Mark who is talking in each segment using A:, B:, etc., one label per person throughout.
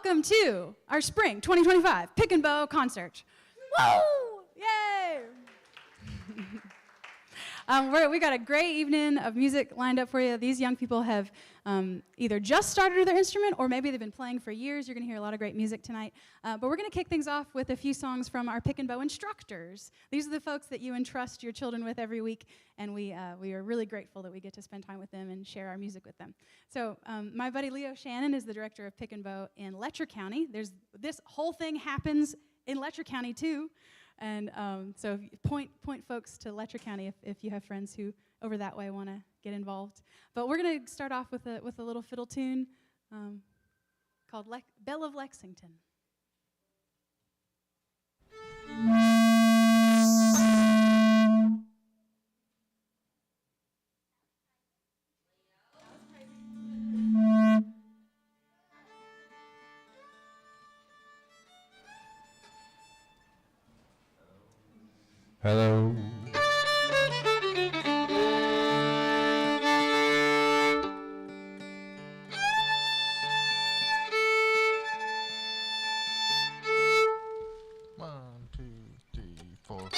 A: welcome to our spring 2025 Pick and Bow concert. Woo! Yay! We got a great evening of music lined up for you. These young people have either just started their instrument or maybe they've been playing for years. You're going to hear a lot of great music tonight. But we're going to kick things off with a few songs from our Pick and Bow instructors. These are the folks that you entrust your children with every week, and we are really grateful that we get to spend time with them and share our music with them. So my buddy Leo Shannon is the director of Pick and Bow in Letcher County. This whole thing happens in Letcher County too. And so point folks to Letcher County if you have friends who over that way want to get involved. But we're going to start off with a little fiddle tune called Belle of Lexington.
B: Hello.
C: One, two, three, four.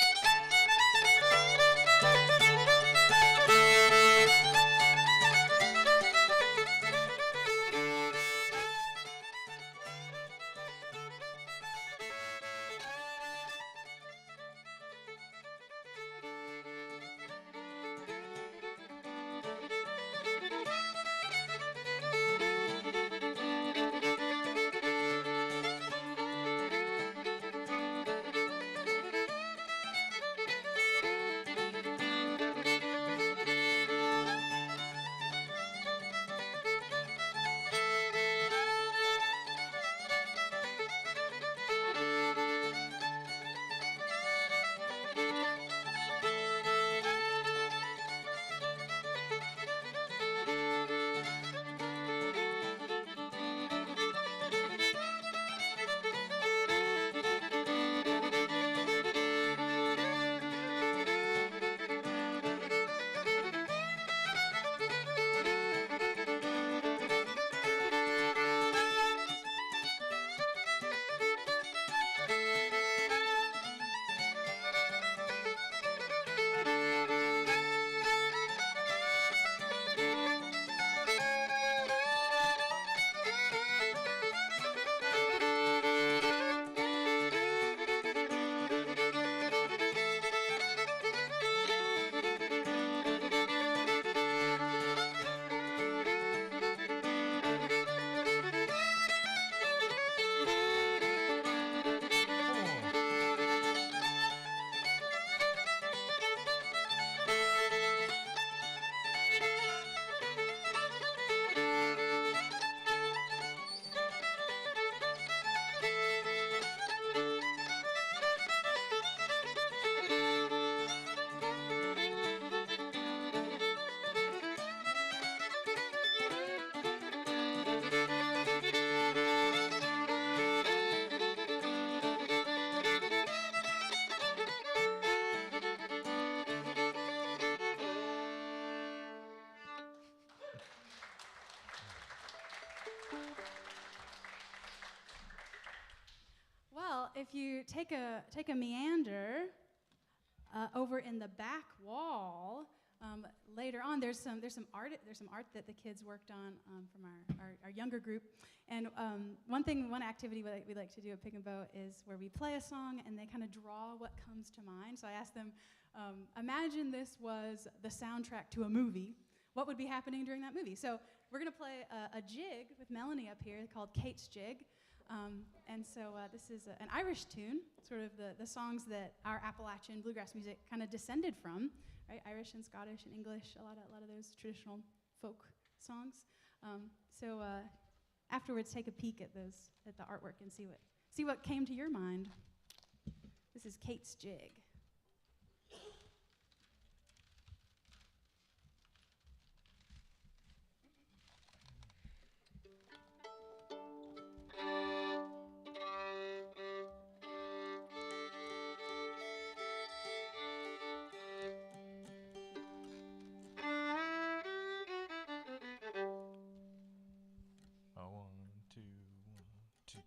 A: Well, if you take a meander over in the back wall, later on there's some art that the kids worked on from our younger group. And one activity we like to do at Pick and Bow is where we play a song and they kind of draw what comes to mind. So I asked them, imagine this was the soundtrack to a movie. What would be happening during that movie? So we're going to play a jig with Melanie up here called Kate's Jig. And so this is an Irish tune, sort of the songs that our Appalachian bluegrass music kind of descended from, right? Irish and Scottish and English, a lot of those traditional folk songs. So afterwards, take a peek at the artwork and see what came to your mind. This is Kate's Jig.
C: One, two, one, two.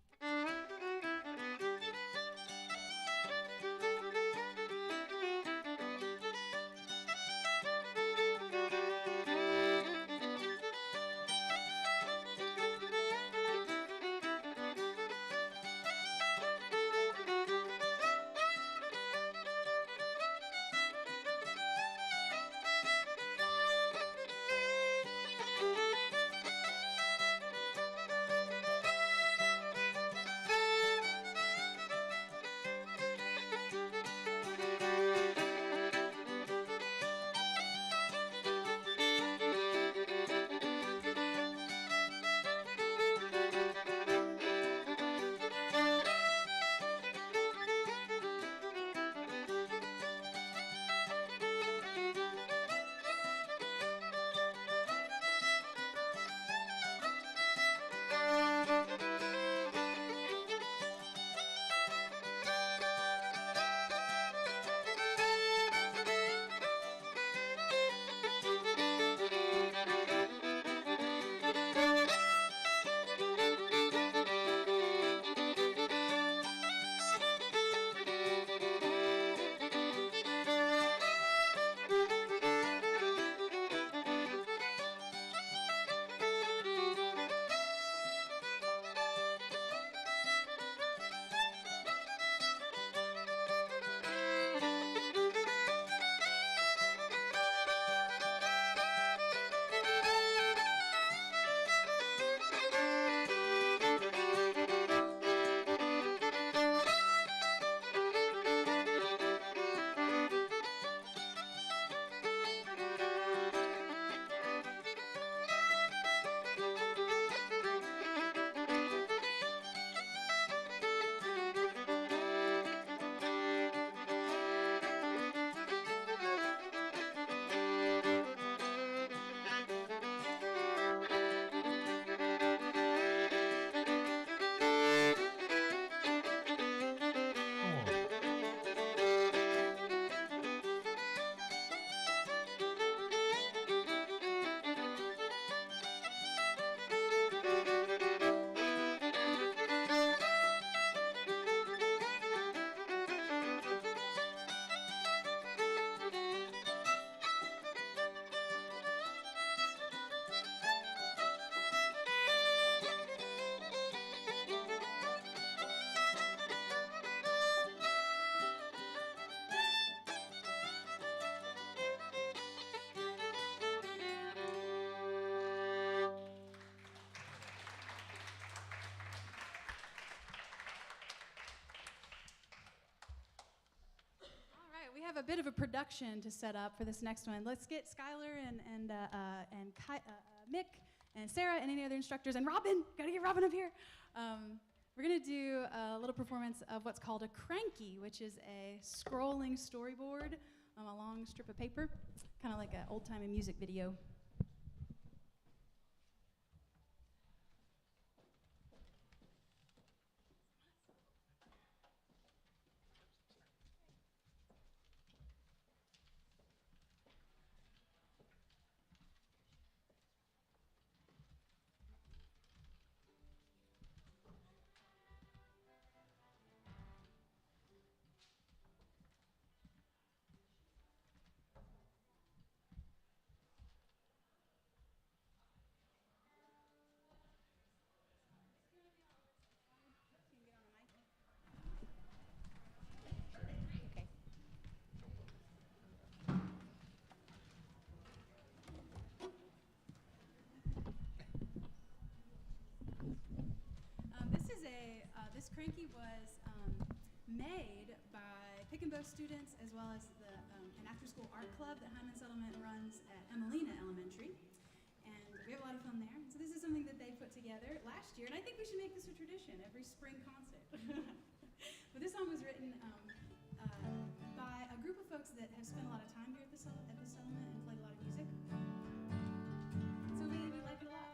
A: have a bit of a production to set up for this next one. Let's get Skylar and Mick and Sarah and any other instructors, and Robin, gotta get Robin up here. We're gonna do a little performance of what's called a cranky, which is a scrolling storyboard on a long strip of paper, kind of like an old-timey music video. This cranky was made by Pick and Bow students as well as an after-school art club that Hyman Settlement runs at Emelina Elementary. And we have a lot of fun there. So this is something that they put together last year, and I think we should make this a tradition, every spring concert. But this song was written by a group of folks that have spent a lot of time here at the settlement and played a lot of music. So we like it a lot.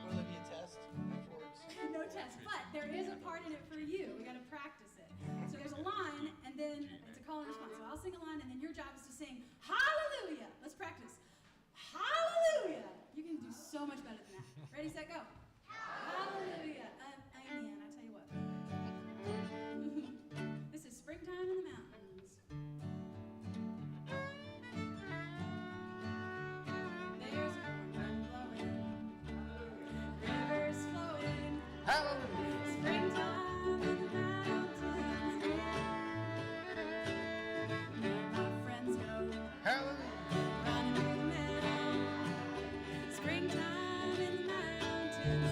B: Will there be a test afterwards?
A: No test, but there is a part in it for you. We got to practice it. So there's a line, and then it's a call and response. So I'll sing a line, and then your job is to sing Hallelujah. Let's practice. Hallelujah. You can do so much better than that. Ready, set, go. Hallelujah. Amen. I tell you what. This is springtime in the mountains. There's a wind blowing. Rivers flowing.
C: Hallelujah.
A: Springtime in the mountains. Where my friends go.
C: Hallelujah.
A: Running through the meadow. Springtime in the mountains.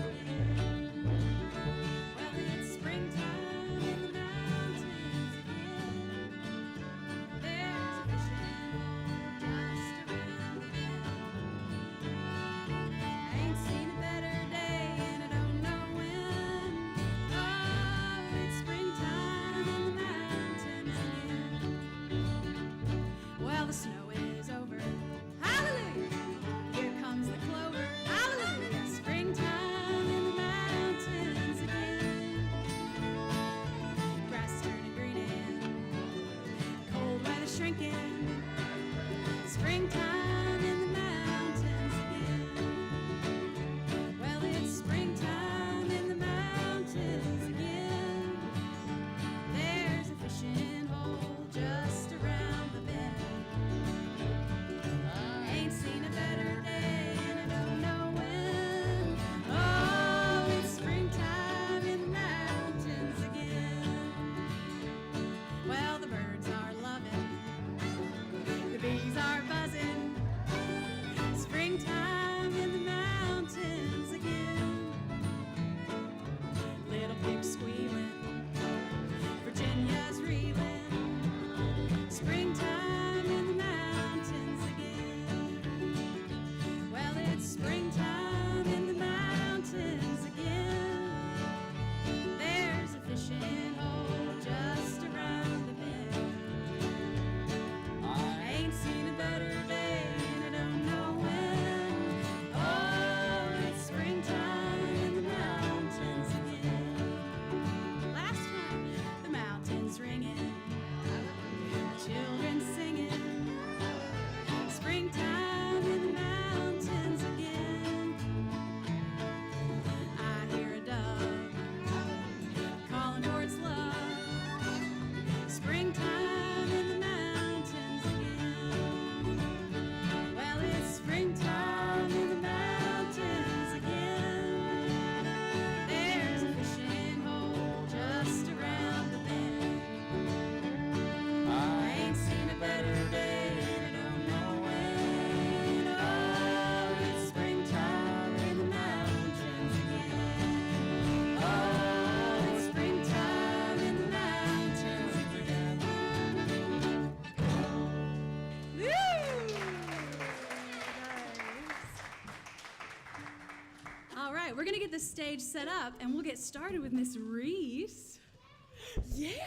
A: get the stage set up, and we'll get started with Miss Reese. Yes.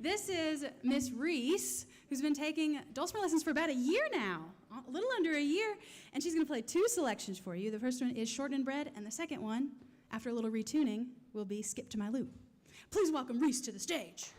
A: This is Miss Reese, who's been taking dulcimer lessons for about a year now, a little under a year, and she's going to play two selections for you. The first one is Shortening Bread, and the second one, after a little retuning, will be Skip to My Lou. Please welcome Reese to the stage.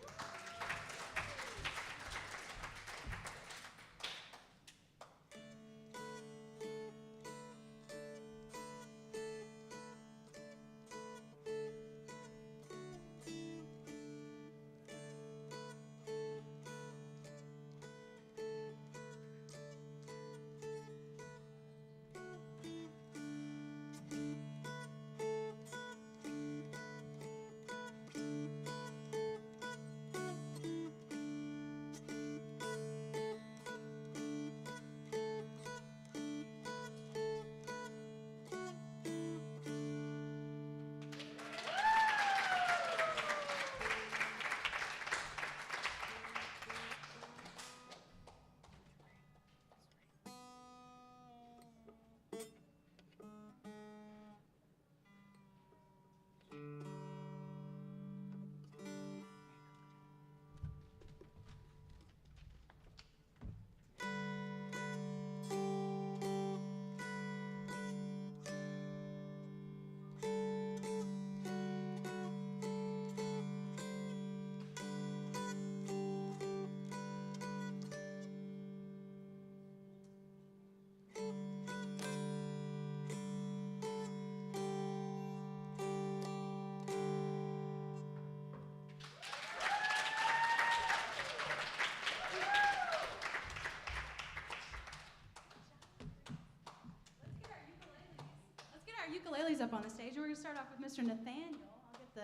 A: Ukuleles up on the stage, and we're going to start off with Mr. Nathaniel.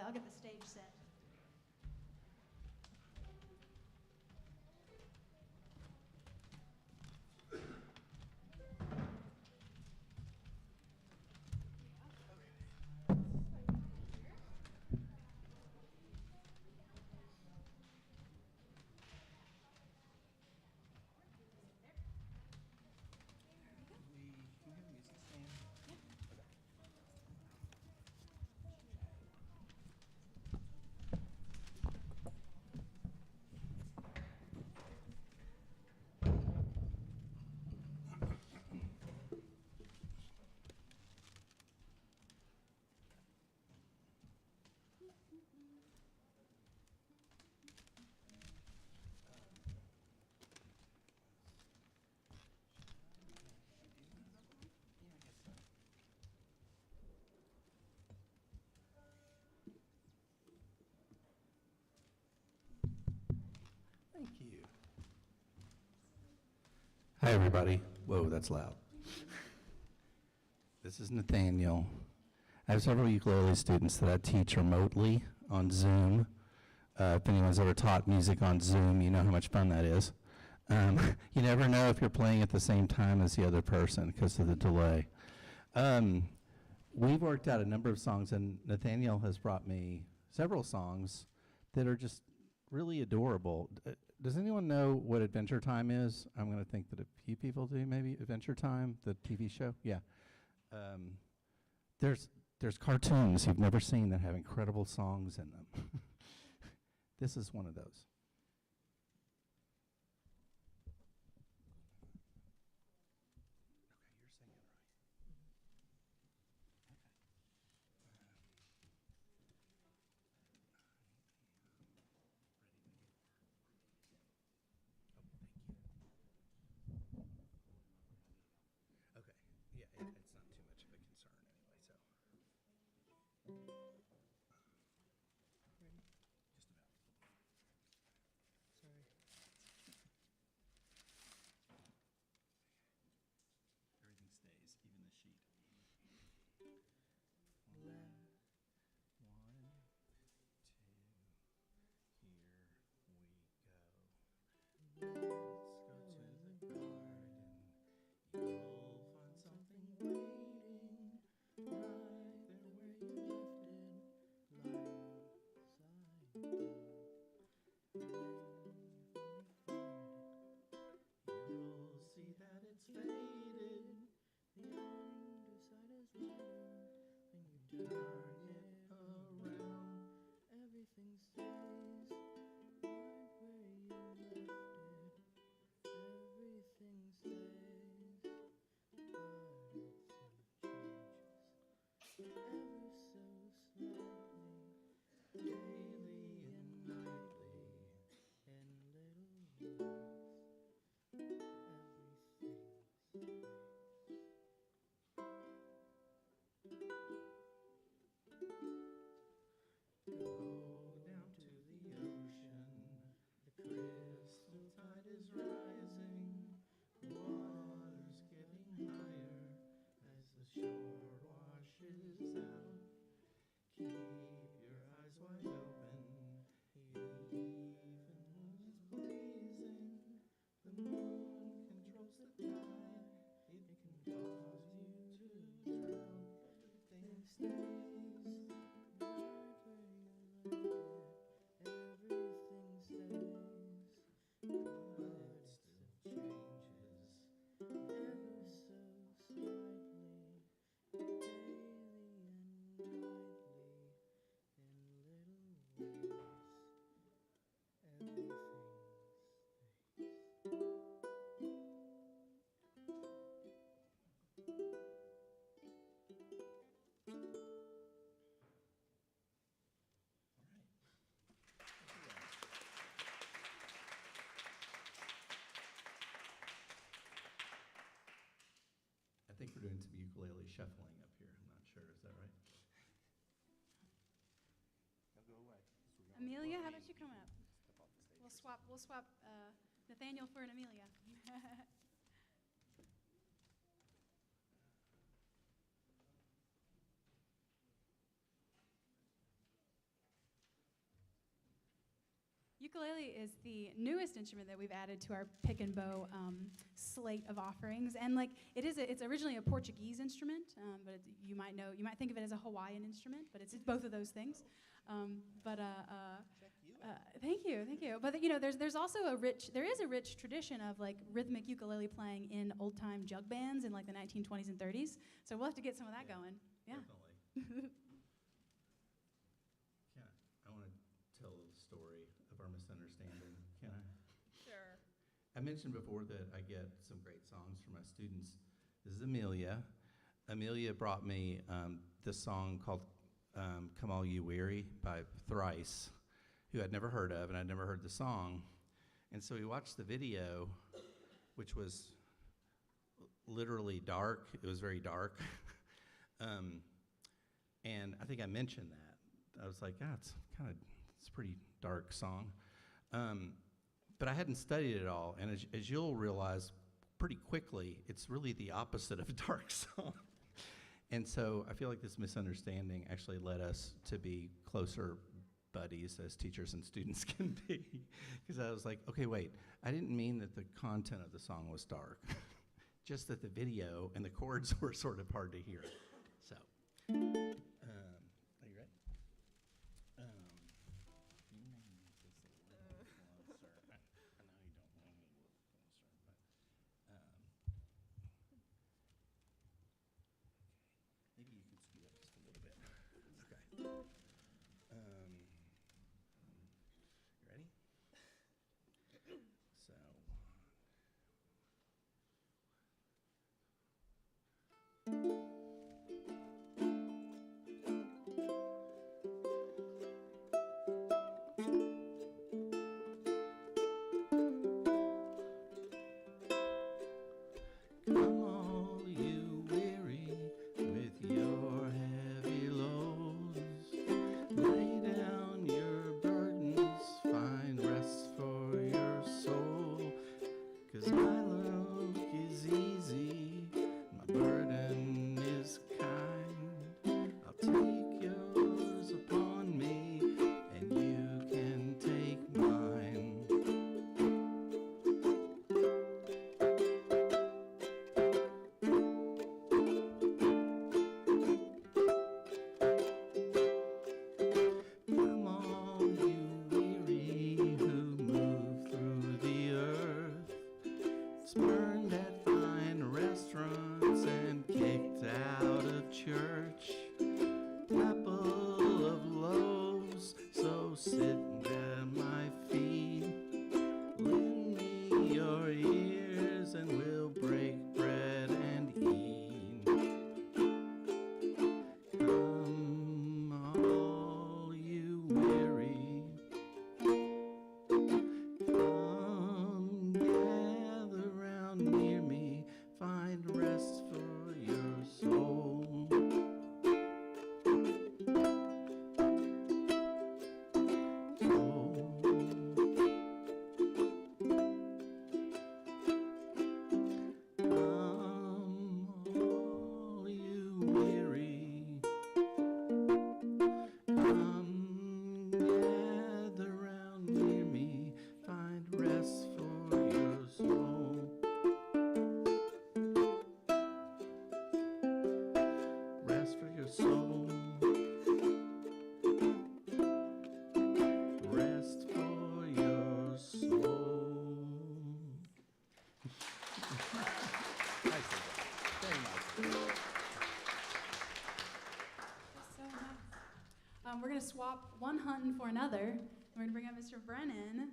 A: I'll get the stage set.
B: Thank you.
D: Hi, everybody. Whoa, that's loud. This is Nathaniel. I have several ukulele students that I teach remotely on Zoom. If anyone's ever taught music on Zoom, you know how much fun that is. You never know if you're playing at the same time as the other person because of the delay. We've worked out a number of songs, and Nathaniel has brought me several songs that are just really adorable. Does anyone know what Adventure Time is? I'm going to think that a few people do, maybe. Adventure Time, the TV show? Yeah. There's cartoons you've never seen that have incredible songs in them. This is one of those.
B: turn it around. Everything stays right where you left it. Everything stays, but it changes ever so slightly, daily and nightly, in little ways. Everything Go down to the ocean. The crystal tide is rising. The water's getting higher as the shore washes out. Keep your eyes wide open. Even when it's blazing, the moon controls the tide. It can cause you to drown. Everything stays right where you left it. Everything stays, but it still changes ever so slightly, daily and nightly, in little ways. Everything stays.
E: I think we're doing some ukulele shuffling up here. I'm not sure. Is that right?
D: Go away.
A: Amelia, how about you come up? We'll swap Nathaniel for an Amelia. Ukulele is the newest instrument that we've added to our pick and bow slate of offerings, and like it's originally a Portuguese instrument, but you might think of it as a Hawaiian instrument, but it's both of those things. Thank you. But there's also a rich tradition of like rhythmic ukulele playing in old time jug bands in like the 1920s and 30s. So we'll have to get some of that going. Yeah.
E: Definitely. I want to tell the story of our misunderstanding. Can I?
F: Sure.
E: I mentioned before that I get some great songs from my students. This is Amelia. Amelia brought me this song called Come All You Weary by Thrice, who I'd never heard of, and I'd never heard the song. And so we watched the video, which was literally dark. It was very dark. And I think I mentioned that. I was like, it's a pretty dark song. But I hadn't studied it all, and as you'll realize pretty quickly, it's really the opposite of a dark song. And so I feel like this misunderstanding actually led us to be closer buddies as teachers and students can be. Because I was like, okay, wait, I didn't mean that the content of the song was dark, just that the video and the chords were sort of hard to hear. So, are you ready? You may need this a little closer. I know you don't want me a little closer, but maybe you could scoot up just a little bit. Okay. You ready? So. Come all you weary with your heavy loads, lay down your burdens, find rest for your soul, 'cause my yoke is easy, my burden
A: going to swap one hunting for another. We're going to bring up Mr. Brennan.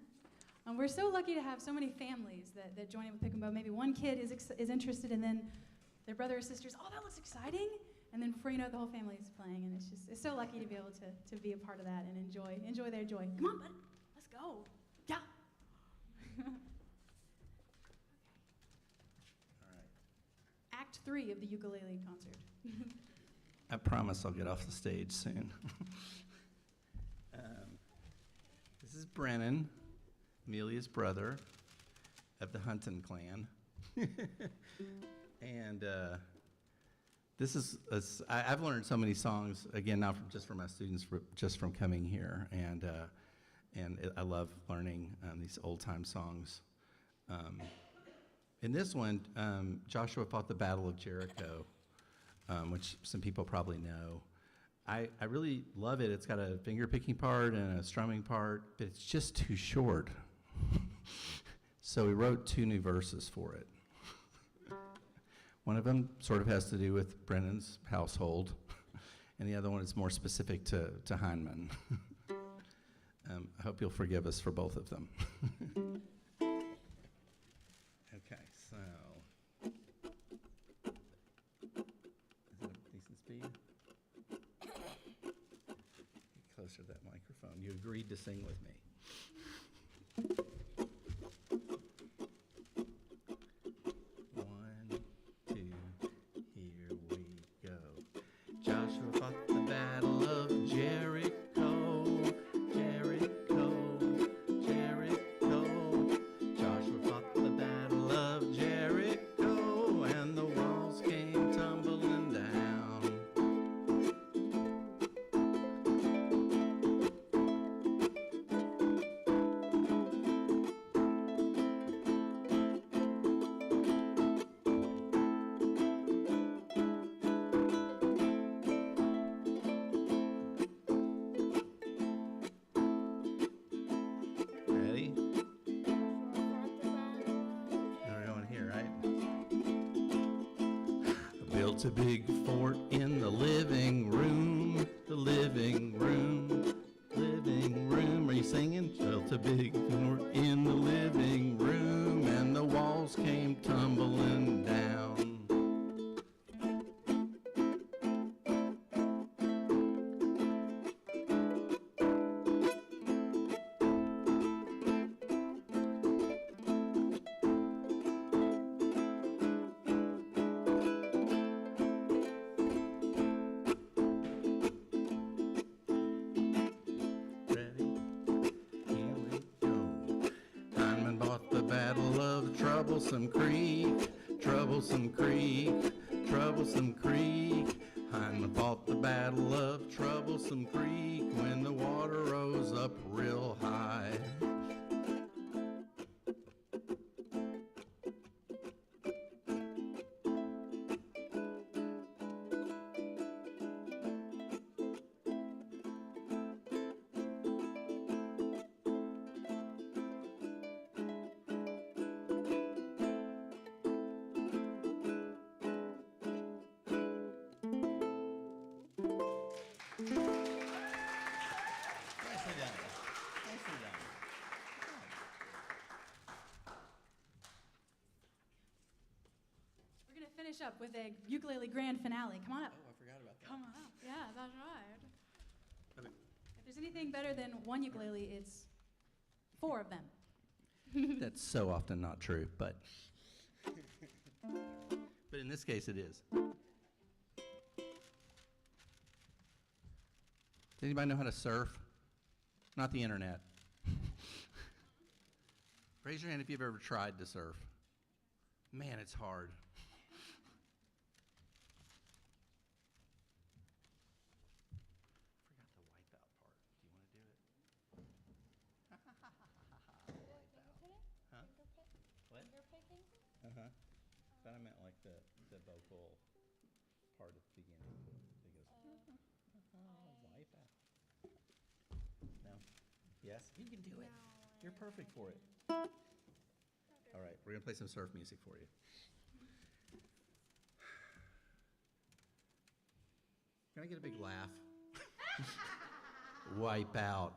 A: We're so lucky to have so many families that join in with Pick and Bow. Maybe one kid is interested, and then their brother or sisters, oh, that looks exciting. And then before you know it, the whole family is playing, and it's so lucky to be able to be a part of that and enjoy their joy. Come on, bud, let's go. Yeah.
E: All right.
A: Act 3 of the ukulele concert.
E: I promise I'll get off the stage soon. This is Brennan, Amelia's brother of the Hunton clan. And this is, I've learned so many songs, again, not just from my students, just from coming here. And I love learning these old-time songs. In this one, Joshua fought the Battle of Jericho, which some people probably know. I really love it. It's got a finger-picking part and a strumming part, but it's just too short. So we wrote 2 new verses for it. One of them sort of has to do with Brennan's household, and the other one is more specific to Heinemann. I hope you'll forgive us for both of them. Okay, so. Is that a decent speed? Get closer to that microphone. You agreed to sing with me. One, two, here we go. Joshua fought the battle of Jericho, Jericho, Jericho. Joshua fought the battle of Jericho, and the walls came tumbling down. Ready? Now we're going here, right? I built a big fort in the living room, the living room, living room. Are you singing? Built a big fort in the living room, and the walls came tumbling down. Ready? Here we go. Heinemann fought the battle of Troublesome Creek, Troublesome Creek, Troublesome Creek. Heinemann fought the battle of Troublesome Creek when the water rose up real high. Nicely done. Nicely done.
A: We're going to finish up with a ukulele grand finale. Come on up.
E: Oh, I forgot about that.
A: Come on up. Yeah, that's right.
E: Okay.
A: If there's anything better than one ukulele, it's 4 of them.
E: That's so often not true, but in this case it is. Does anybody know how to surf? Not the internet. Raise your hand if you've ever tried to surf. Man, it's hard. I forgot the wipeout part. Do you want to do it? Huh? What? Uh-huh. But I meant like the vocal part at the beginning. It goes, wipeout. No? Yes? You can do it. You're perfect for it. All right, we're going to play some surf music for you. Can I get a big laugh? wipe out.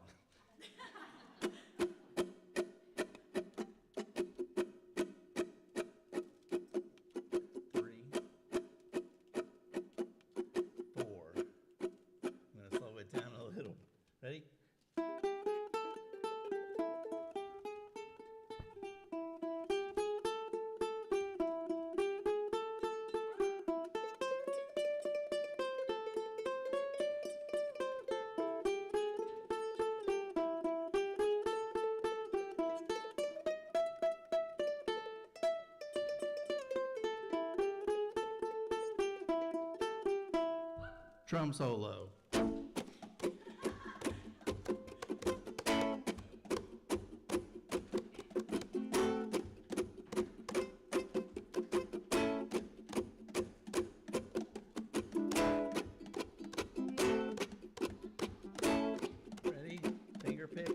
E: Three, four. I'm going to slow it down a little. Ready? Drum solo. Ready? Finger pick.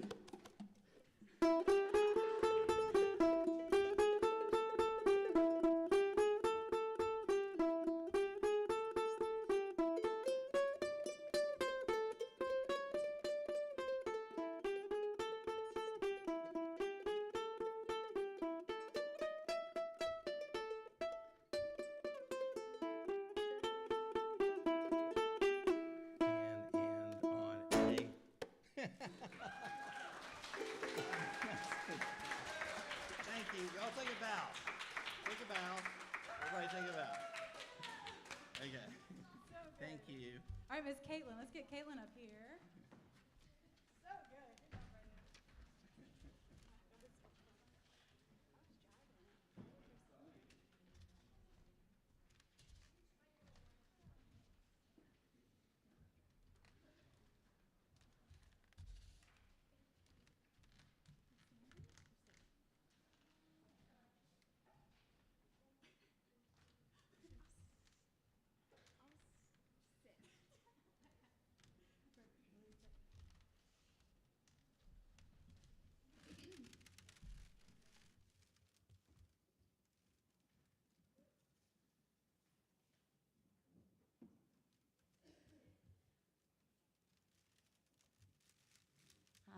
E: And on A. Thank you. Y'all take a bow. Take a bow. Everybody take a bow. Okay. Thank you.
A: All right, Miss Caitlin, let's get Caitlin up here. So good. Good job, Brandon.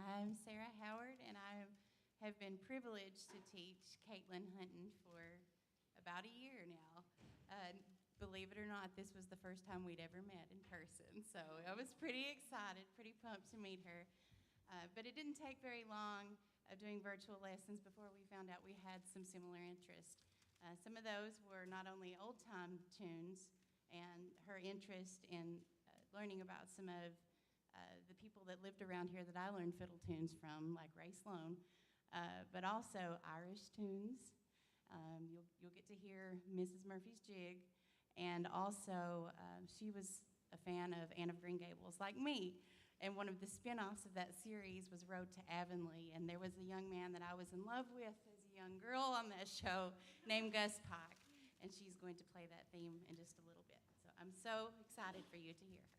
F: I'm Sarah Howard, and I have been privileged to teach Caitlin Hunton for about a year now. Believe it or not, this was the first time we'd ever met in person, so I was pretty excited, pretty pumped to meet her. But it didn't take very long of doing virtual lessons before we found out we had some similar interests. Some of those were not only old-time tunes and her interest in learning about some of the people that lived around here that I learned fiddle tunes from, like Ray Sloan, but also Irish tunes. You'll get to hear Mrs. Murphy's Jig, and also she was a fan of Anne of Green Gables, like me. And one of the spin-offs of that series was Road to Avonlea, and there was a young man that I was in love with as a young girl on that show named Gus Pike, and she's going to play that theme in just a little bit. So I'm so excited for you to hear her.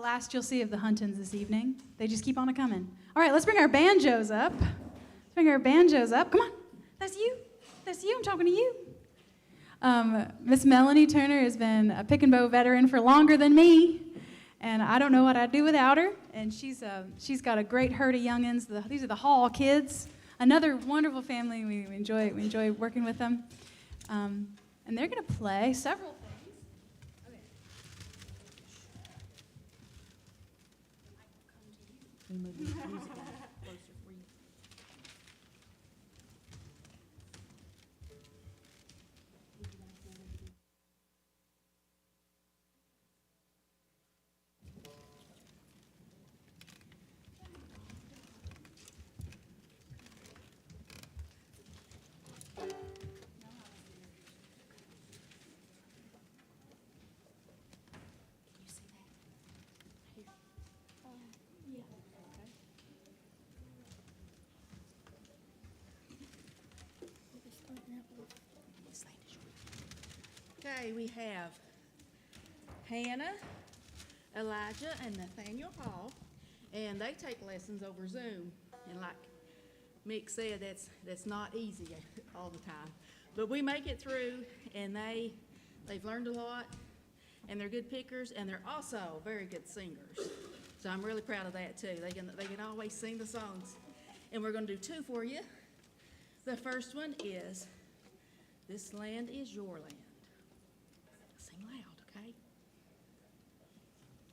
A: last you'll see of the Huntons this evening. They just keep on a-coming. All right, let's bring our banjos up. Let's bring our banjos up. Come on. That's you. That's you. I'm talking to you. Miss Melanie Turner has been a pick and bow veteran for longer than me, and I don't know what I'd do without her. And she's got a great herd of youngins. These are the Hall kids. Another wonderful family. We enjoy working with them. And they're going to play several things.
G: Okay, we have Hannah, Elijah, and Nathaniel Hall, and they take lessons over Zoom. And like Mick said, that's not easy all the time, but we make it through. And they've learned a lot, and they're good pickers, and they're also very good singers. So I'm really proud of that too. They can always sing the songs, and we're going to do two for you. The first one is "This Land Is Your Land." Sing loud, okay?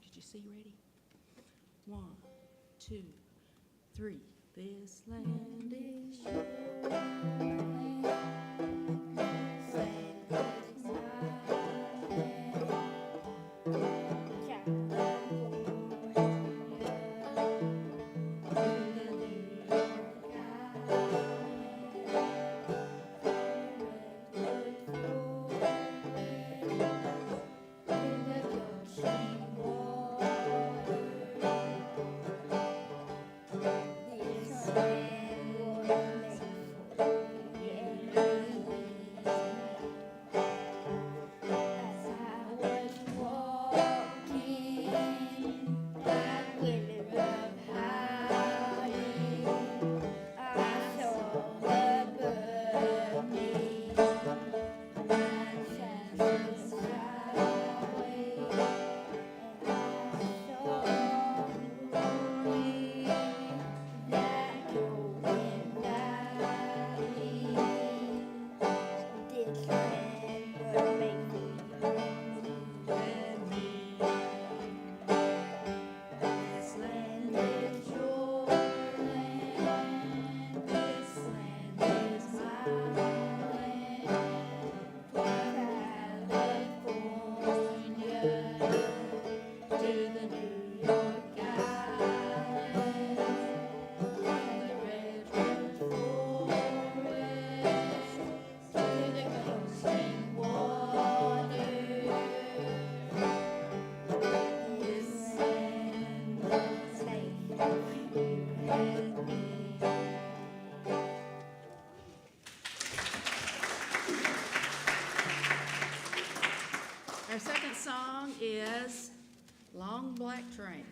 G: Did you see? Ready? 1, 2, 3. This land is your land. This land is my Our second song is "Long Black Train."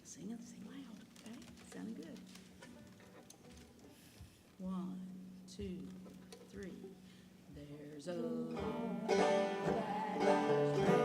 G: Sing loud, okay? Sounding good. 1, 2, 3. There's a long black train.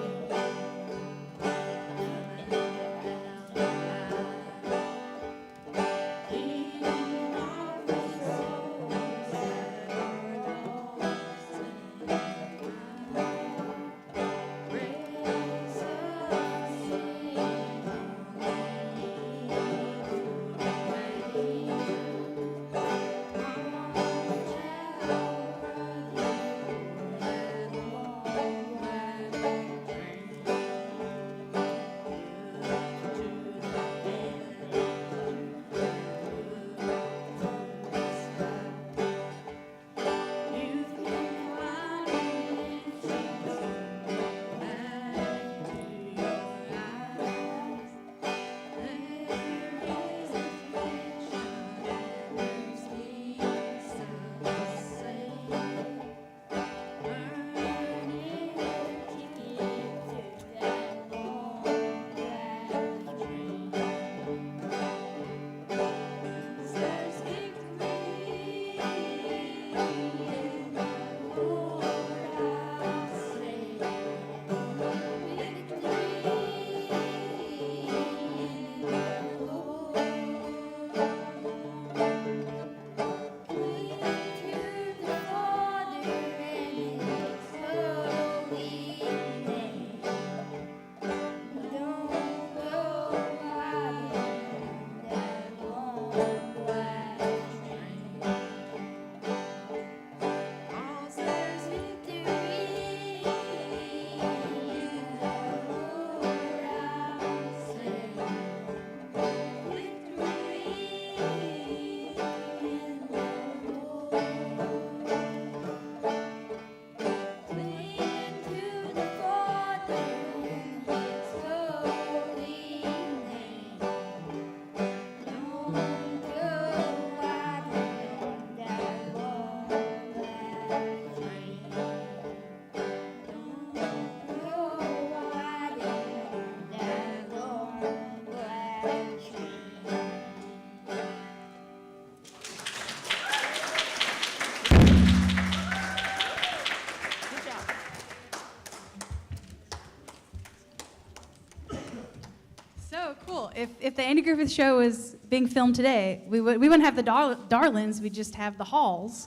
A: if the Andy Griffith Show was being filmed today, we wouldn't have the Darlings. We'd just have the Halls.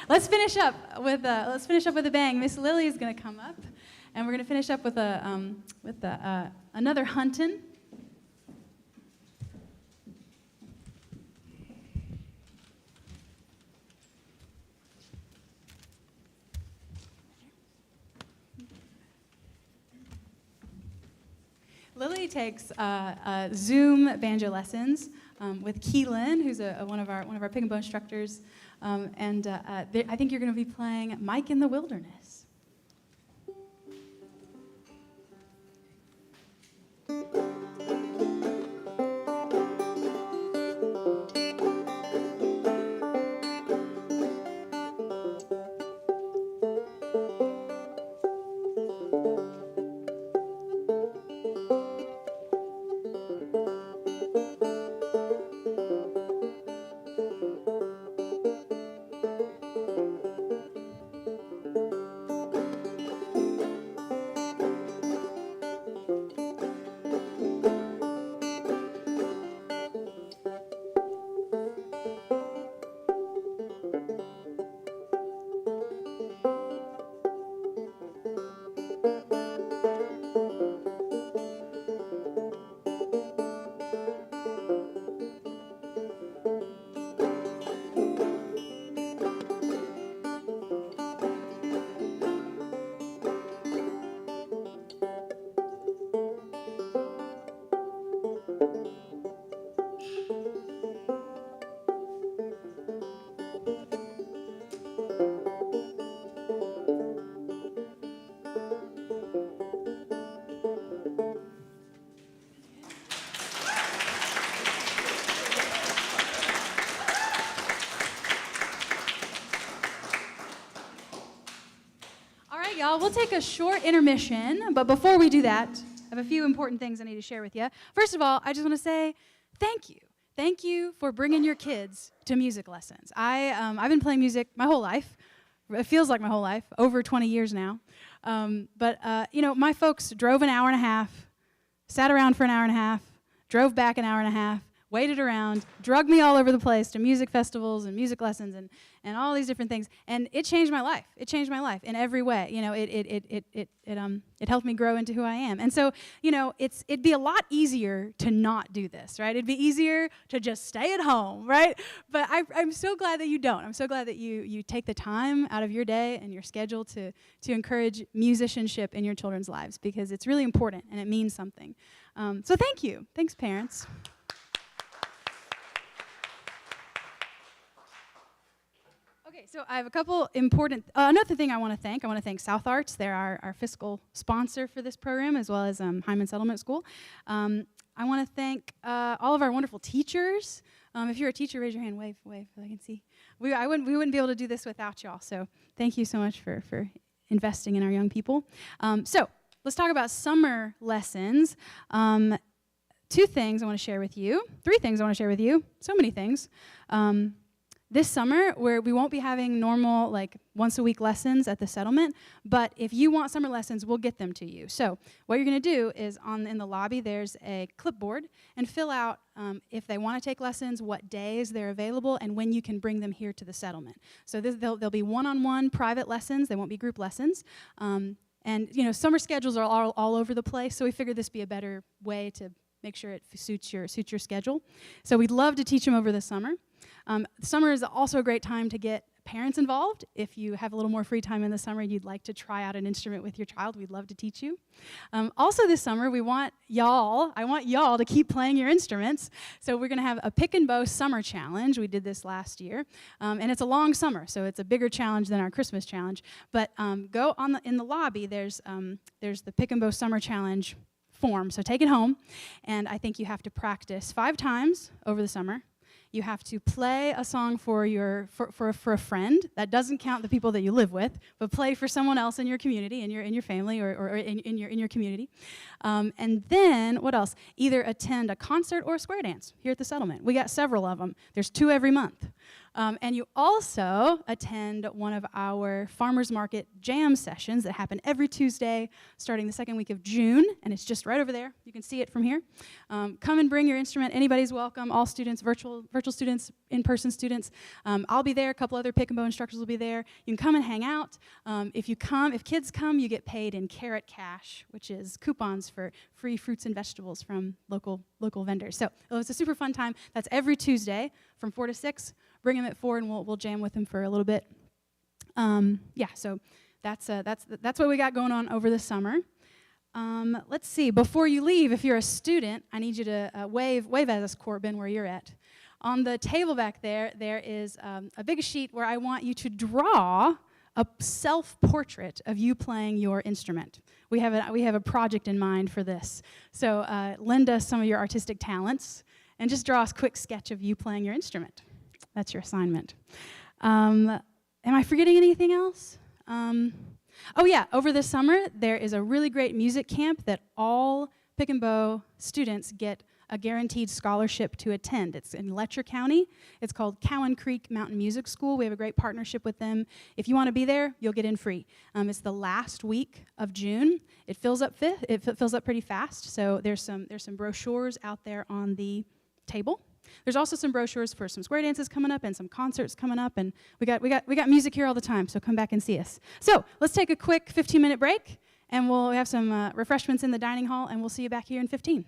A: Let's finish up with a bang. Miss Lily is going to come up, and we're going to finish up with another Huntin'. Lily takes Zoom banjo lessons with Keelan, who's one of our pick and bow instructors, and I think you're going to be playing "Mike in the Wilderness." Y'all, we'll take a short intermission, but before we do that, I have a few important things I need to share with you. First of all, I just want to say thank you. Thank you for bringing your kids to music lessons. I've been playing music my whole life. It feels like my whole life, over 20 years now. But my folks drove an hour and a half, sat around for an hour and a half, drove back an hour and a half, waited around, drugged me all over the place to music festivals and music lessons and all these different things. And it changed my life. It changed my life in every way. It helped me grow into who I am. And so, it'd be a lot easier to not do this, right? It'd be easier to just stay at home, right? But I'm so glad that you don't. I'm so glad that you take the time out of your day and your schedule to encourage musicianship in your children's lives, because it's really important and it means something. So thank you. Thanks, parents. So I have a couple important, another thing I want to thank South Arts. They're our fiscal sponsor for this program, as well as Hyman Settlement School. I want to thank all of our wonderful teachers. If you're a teacher, raise your hand, wave so I can see. We wouldn't be able to do this without y'all, so thank you so much for investing in our young people. So let's talk about summer lessons. 2 things I want to share with you. 3 things I want to share with you. So many things. This summer, where we won't be having normal, once-a-week lessons at the settlement, but if you want summer lessons, we'll get them to you. So what you're going to do is in the lobby, there's a clipboard, and fill out if they want to take lessons, what days they're available, and when you can bring them here to the settlement. So there'll be one-on-one private lessons. They won't be group lessons. And summer schedules are all over the place, so we figured this would be a better way to make sure it suits your schedule. So we'd love to teach them over the summer. Summer is also a great time to get parents involved. If you have a little more free time in the summer, you'd like to try out an instrument with your child, we'd love to teach you. Also this summer, I want y'all to keep playing your instruments. So we're going to have a pick and bow summer challenge. We did this last year. And it's a long summer, so it's a bigger challenge than our Christmas challenge. But go in the lobby, there's the pick and bow summer challenge form. So take it home, and I think you have to practice 5 times over the summer. You have to play a song for a friend. That doesn't count the people that you live with, but play for someone else in your community, in your family, or in your community. And then what else? Either attend a concert or a square dance here at the settlement. We got several of them. There's 2 every month. And you also attend one of our farmers market jam sessions that happen every Tuesday starting the second week of June, and it's just right over there. You can see it from here. Come and bring your instrument. Anybody's welcome. All students, virtual students, in-person students. I'll be there. A couple other pick and bow instructors will be there. You can come and hang out. If kids come, you get paid in Carrot Cash, which is coupons for free fruits and vegetables from local vendors. So it's a super fun time. That's every Tuesday from 4 to 6. Bring them at 4, and we'll jam with them for a little bit. So that's what we got going on over the summer. Let's see. Before you leave, if you're a student, I need you to wave at us, Corbin, where you're at. On the table back there, there is a big sheet where I want you to draw a self-portrait of you playing your instrument. We have a project in mind for this. So lend us some of your artistic talents and just draw us a quick sketch of you playing your instrument. That's your assignment. Am I forgetting anything else? Over the summer, there is a really great music camp that all Pick and Bow students get a guaranteed scholarship to attend. It's in Letcher County. It's called Cowan Creek Mountain Music School. We have a great partnership with them. If you want to be there, you'll get in free. It's the last week of June. It fills up pretty fast. So there's some brochures out there on the table. There's also some brochures for some square dances coming up and some concerts coming up, and we got music here all the time. So come back and see us. So let's take a quick 15-minute break, and we'll have some refreshments in the dining hall, and we'll see you back here in 15.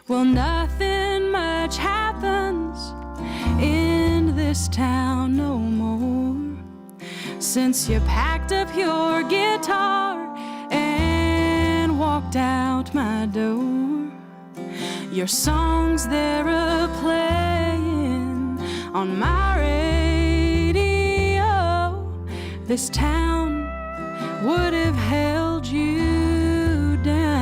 A: Well, nothing much happens in this town no more since you packed up your guitar and walked out my door. Your songs, they're a-playing on my radio. This town would have held you down.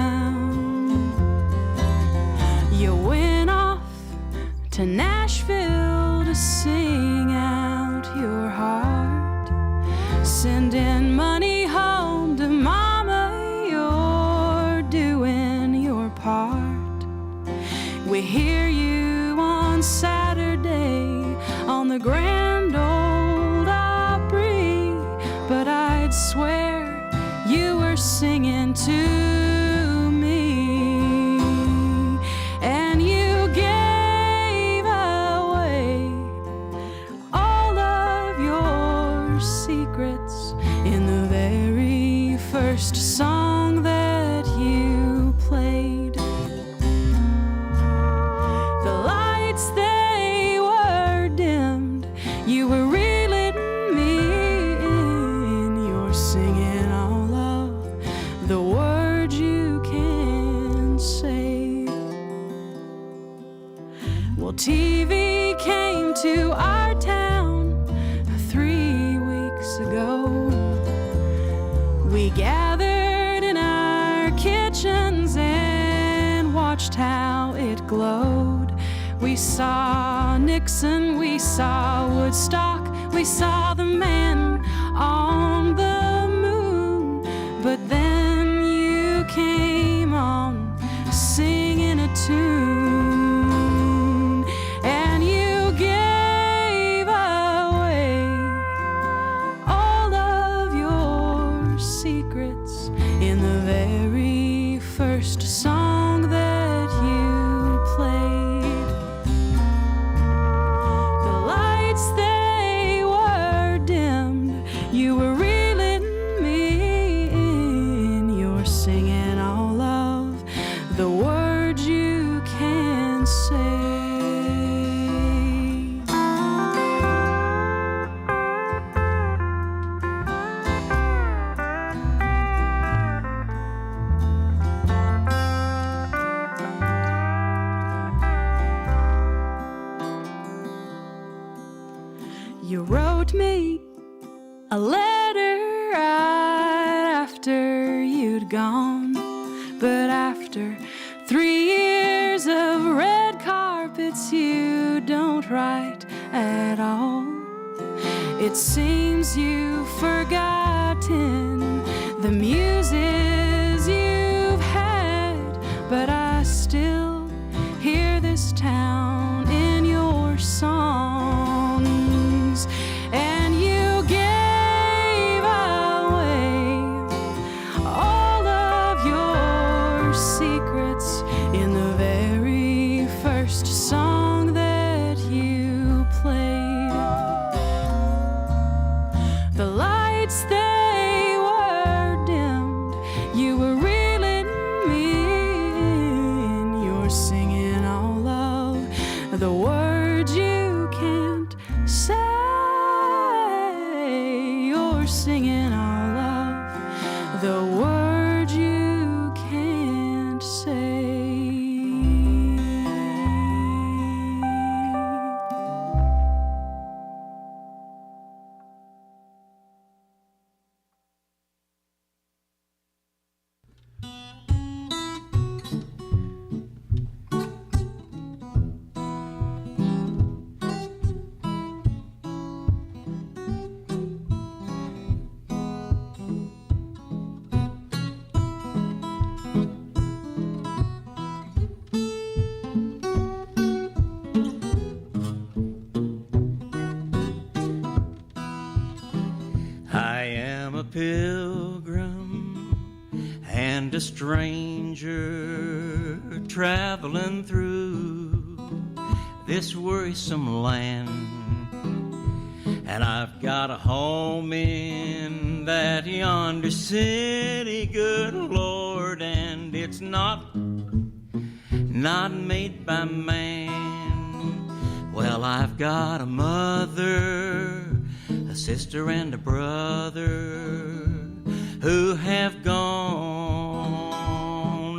A: You went off to Nashville to sing out your heart, sending money home to mama. You're doing your part. We hear you on Saturday on the Grand Ole Opry, but I'd swear you were singing to me, and you gave away all of your secrets in the very first song that you played. The lights, they were dimmed. You were reeling me in. You're singing all of the words you can say. Well, TV came to our town 3 weeks ago. We gathered in our kitchens and watched how it glowed. We saw Nixon, we saw Woodstock, we saw the man on the moon. But then you came on singing a tune, and you gave away all of your secrets in the very first song that you played. The lights, they were dimmed. You were reeling me in. You're singing all of the words you can say. You wrote me a letter right after you'd gone, but after 3 years of red carpets, you don't write at all. It seems you've forgotten the muses you've had, but I still hear this town in your songs. And you gave away all of your secrets in the very first song that you played. The lights, they were dimmed. You were reeling me in. You're singing all of the words you can't say. You're singing all of the words you can't say.
B: I am a pilgrim and a stranger traveling through this worrisome land, and I've got a home in that yonder city, good Lord, and it's not not made by man. Well, I've got a mother, a sister, and a brother who have gone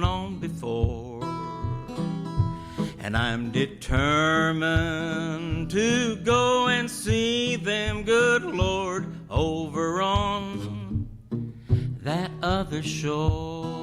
B: on before, and I'm determined to go and see them, good Lord, over on that other shore.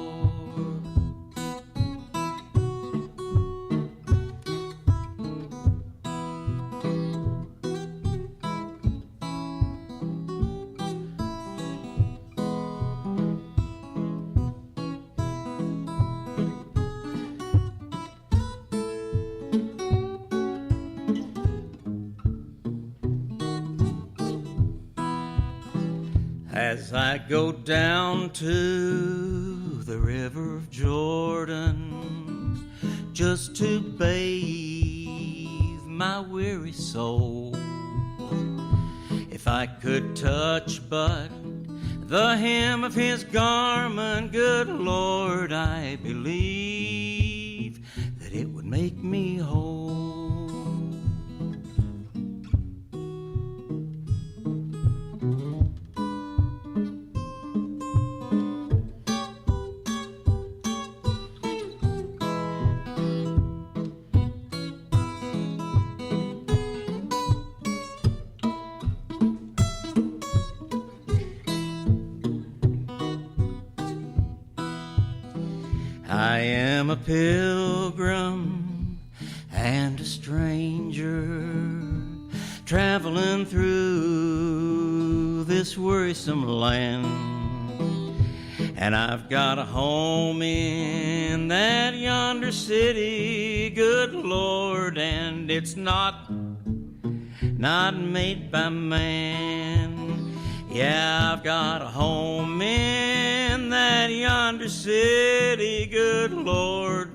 B: As I go down to the river of Jordan just to bathe my weary soul, if I could touch but the hem of his garment, good Lord, I believe that it would make me whole. I am a pilgrim and a stranger, traveling through this worrisome land, and I've got a home in that yonder city, good Lord, and it's not made by man. Yeah, I've got a home in that yonder city, good Lord.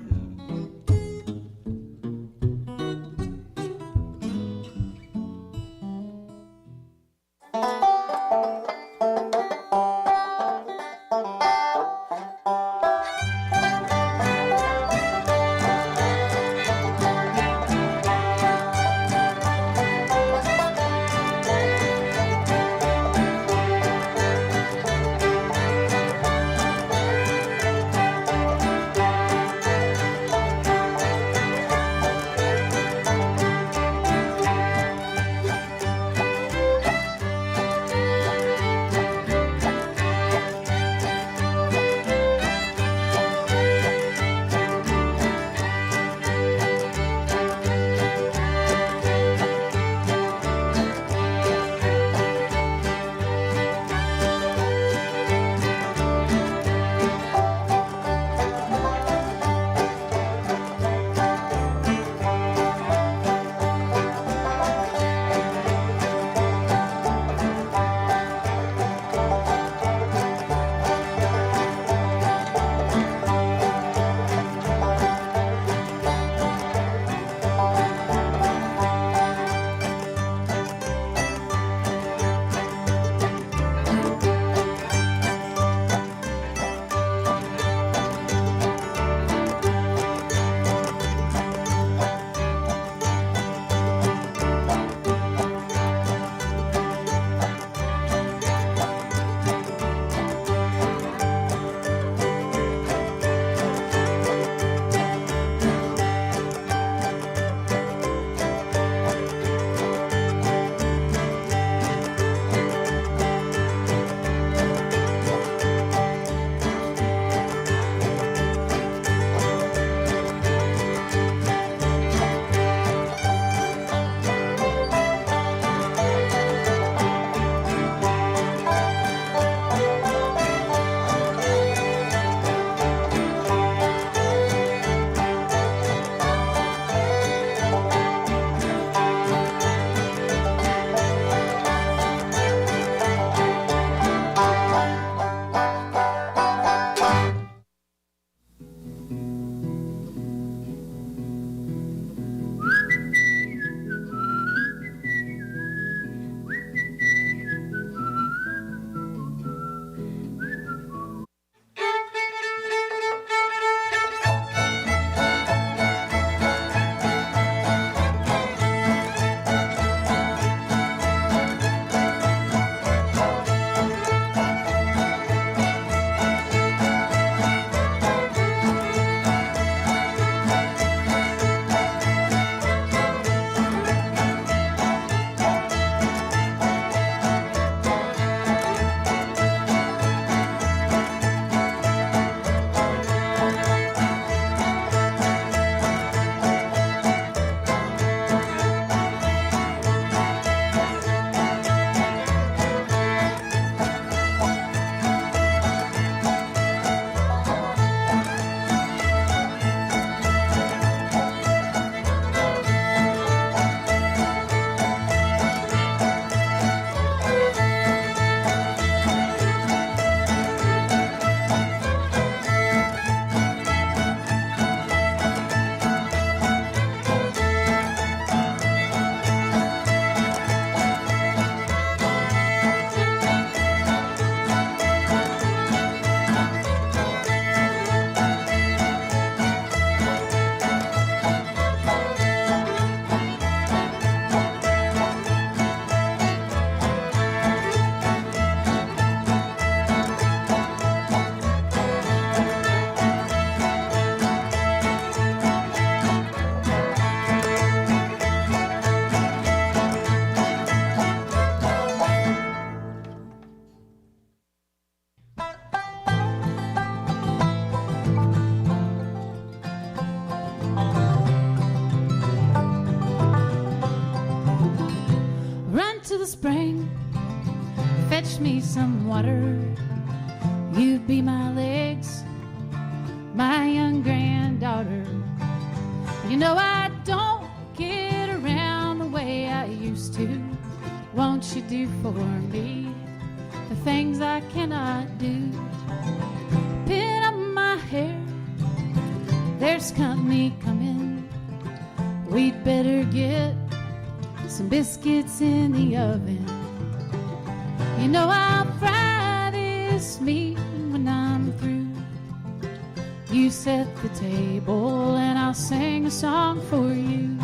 H: the spring, fetch me some water. You'd be my legs, my young granddaughter. You know I don't get around the way I used to. Won't you do for me the things I cannot do? Pin up my hair, there's company coming. We'd better get some biscuits in the oven. You know I'll fry this meat when I'm through. You set the table and I'll sing a song for you.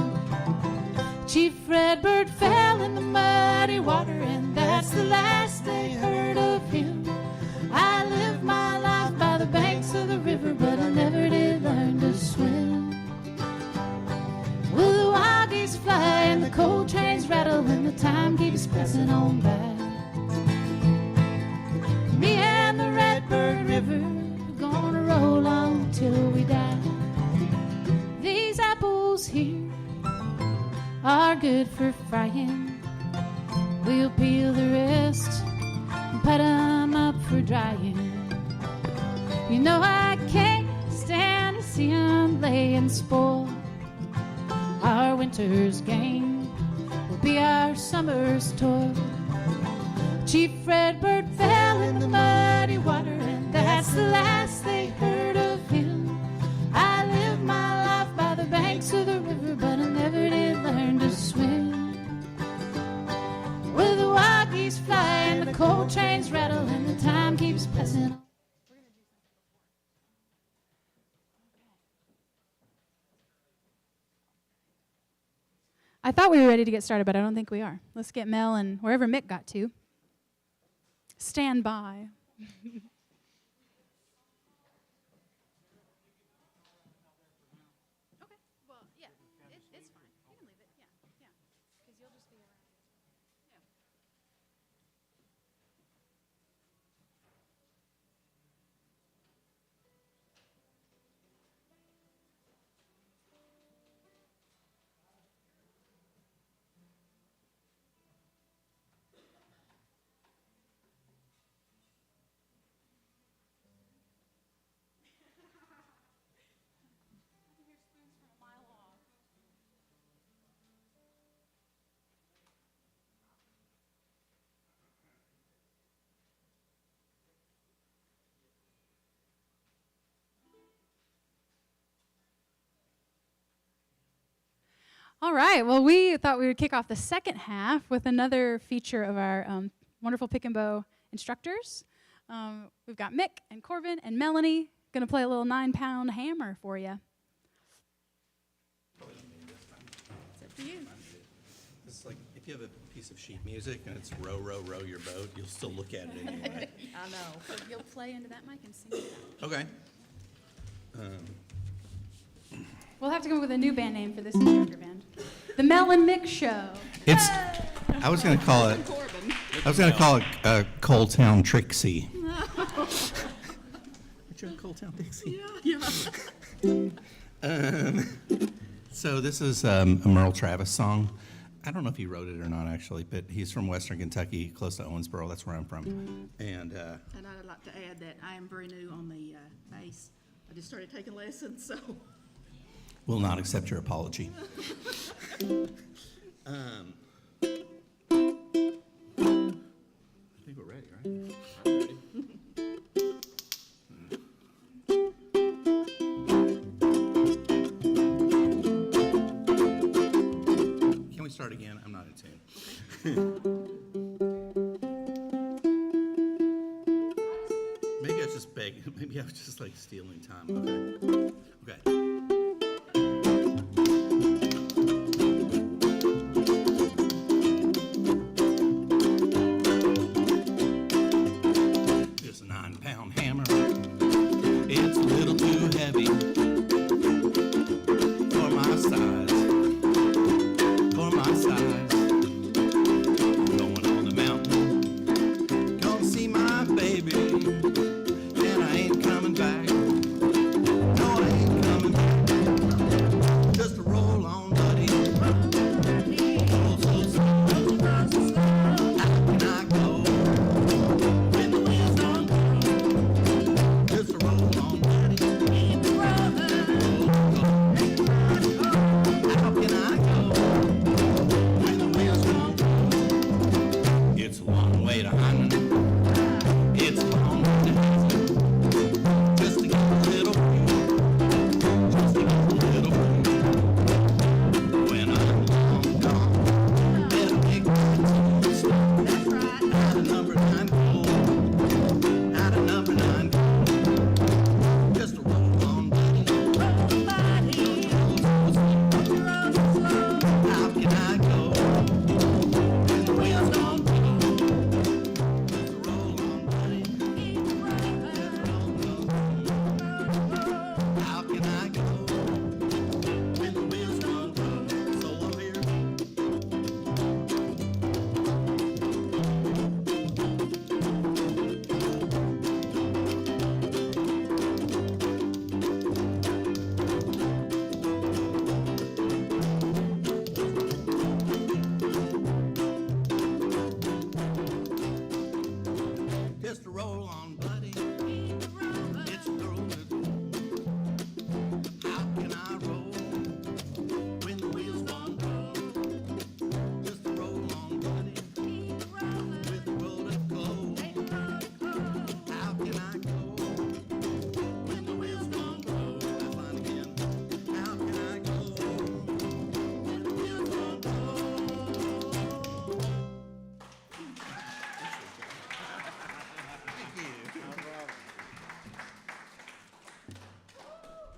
H: Chief Redbird fell in the muddy water, and that's the last they heard of him. I lived my life by the banks of the river, but I never did learn to swim. Will the wild geese fly and the coal trains rattle, and the time keeps passing on by? Me and the Redbird River are gonna roll on till we die. These apples here are good for frying. We'll peel the rest and put 'em up for drying. You know I can't stand to see 'em lay and spoil. Our winter's gain will be our summer's toil. Chief Redbird fell in the muddy water, and that's the last they heard of him. I lived my life by the banks of the river, but I never did learn to swim. Where the wild geese fly and the coal trains rattle, and the time keeps passing on.
A: I thought we were ready to get started, but I don't think we are. Let's get Mel and wherever Mick got to. Stand by. Okay, well, yeah, it's fine. You can leave it, yeah, because you'll just be around. Yeah. All right, well, we thought we would kick off the second half with another feature of our wonderful pick and bow instructors. We've got Mick and Corbin and Melanie going to play a little 9-pound hammer for you.
G: It's up to you.
E: It's like if you have a piece of sheet music and it's row, row, row your boat, you'll still look at it anyway.
G: I know.
A: So you'll play into that mic and sing it out.
E: Okay.
A: We'll have to come up with a new band name for this instructor band. The Mel and Mick Show.
E: It's. I was going to call it. I was going to call it Coal Town Trixie. Aren't you in Coal Town Dixie?
G: Yeah.
E: So this is a Merle Travis song. I don't know if he wrote it or not, actually, but he's from Western Kentucky, close to Owensboro. That's where I'm from. And
G: And I'd like to add that I am very new on the bass. I just started taking lessons, so.
E: will not accept your apology. I think we're ready, right? I'm ready. Can we start again? I'm not in tune. Maybe I was just begging. Maybe I was just like stealing time. Okay. Okay. It's a 9-pound hammer. It's a little too heavy for my size. For my size. I'm going on the mountain. Gonna see my baby. And I ain't coming back. No, I ain't coming roll on, buddy. It's a roll to go. How can I roll when the wheels don't roll? Just a roll on, buddy. With a roll of coal. How can I go when the wheels don't roll? That's fine again. How can I go when the wheels don't roll? Thank you.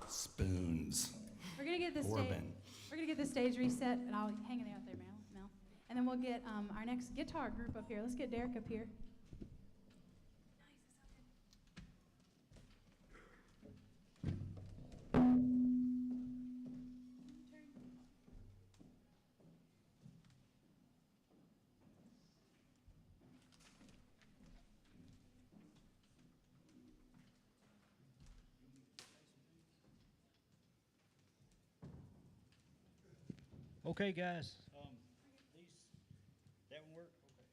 E: Spoons.
A: We're gonna get the stage.
E: Orban.
A: We're gonna get the stage reset, and I'll hang it out there, Mel. And then we'll get our next guitar group up here. Let's get Derek up here.
I: Okay, guys. That one work? Okay.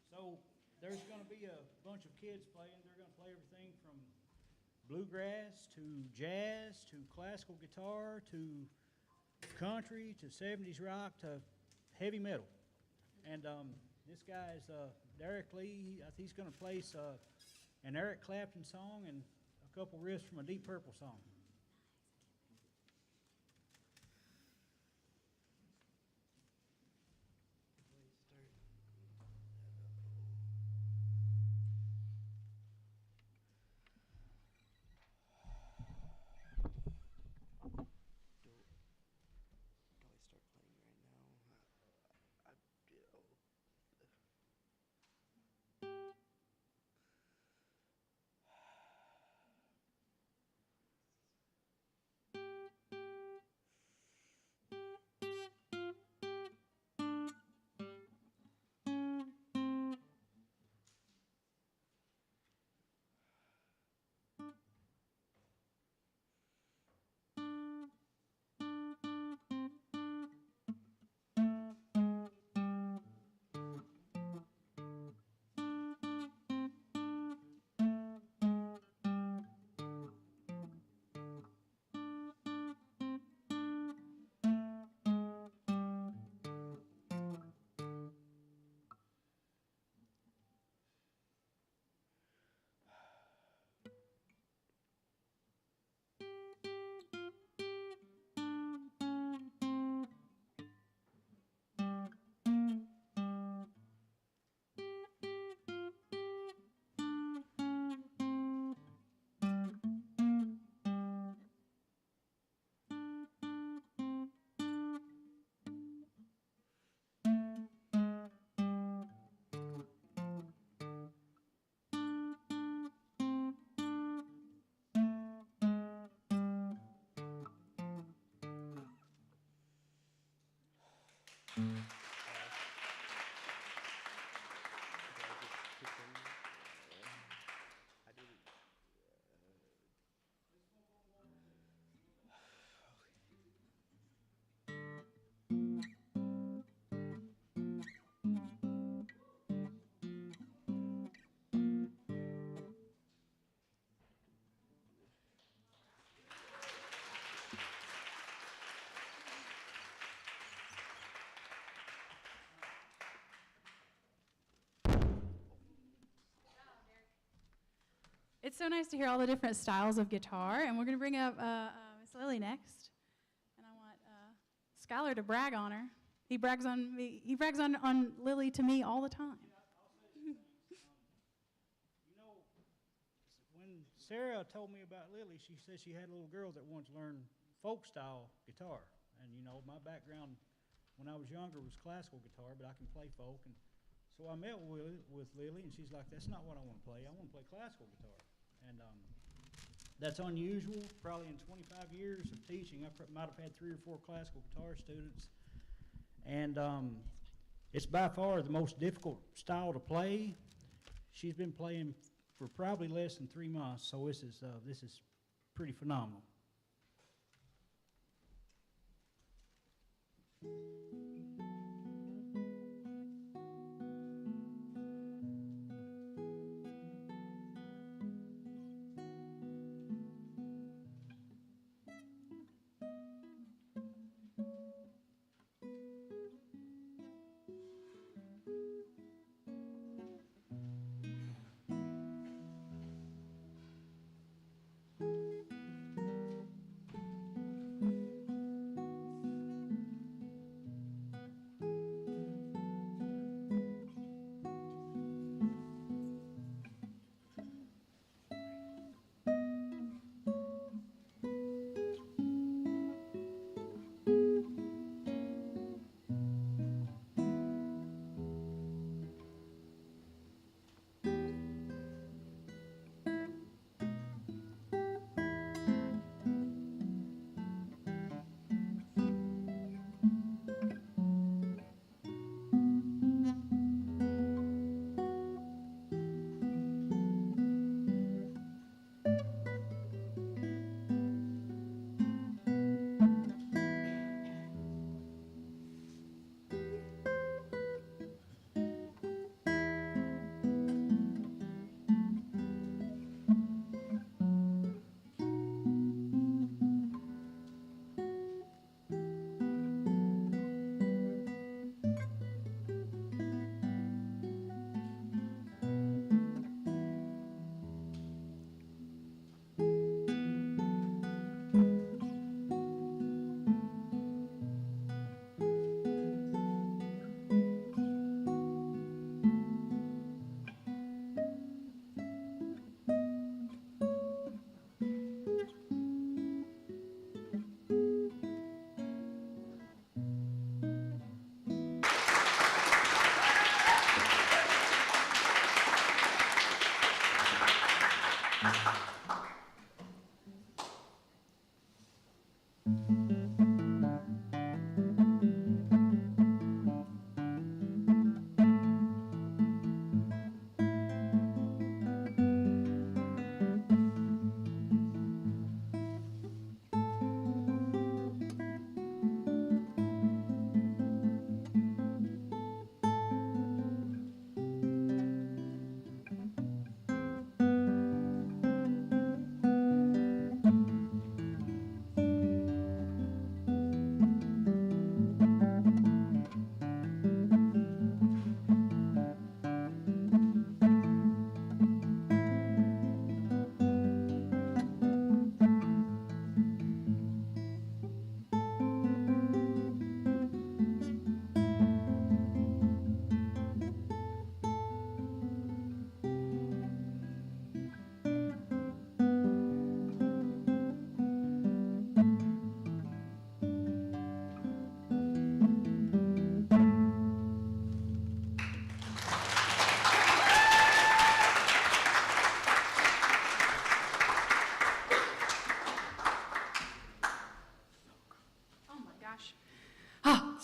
I: So there's going to be a bunch of kids playing. They're going to play everything from bluegrass to jazz to classical guitar to country to 70s rock to heavy metal. And this guy is Derek Lee. I think he's going to play an Eric Clapton song and a couple riffs from a Deep Purple song.
A: It's so nice to hear all the different styles of guitar, and we're going to bring up Miss Lily next. And I want Skylar to brag on her. He brags on me. He brags on Lily to me all the time.
I: You know, when Sarah told me about Lily, she said she had a little girl that wanted to learn folk style guitar. And you know, my background when I was younger was classical guitar, but I can play folk. And so I met with Lily, and she's like, "That's not what I want to play. I want to play classical guitar." And that's unusual. Probably in 25 years of teaching, I might have had 3 or 4 classical guitar students. And it's by far the most difficult style to play. She's been playing for probably less than 3 months, so this is pretty phenomenal.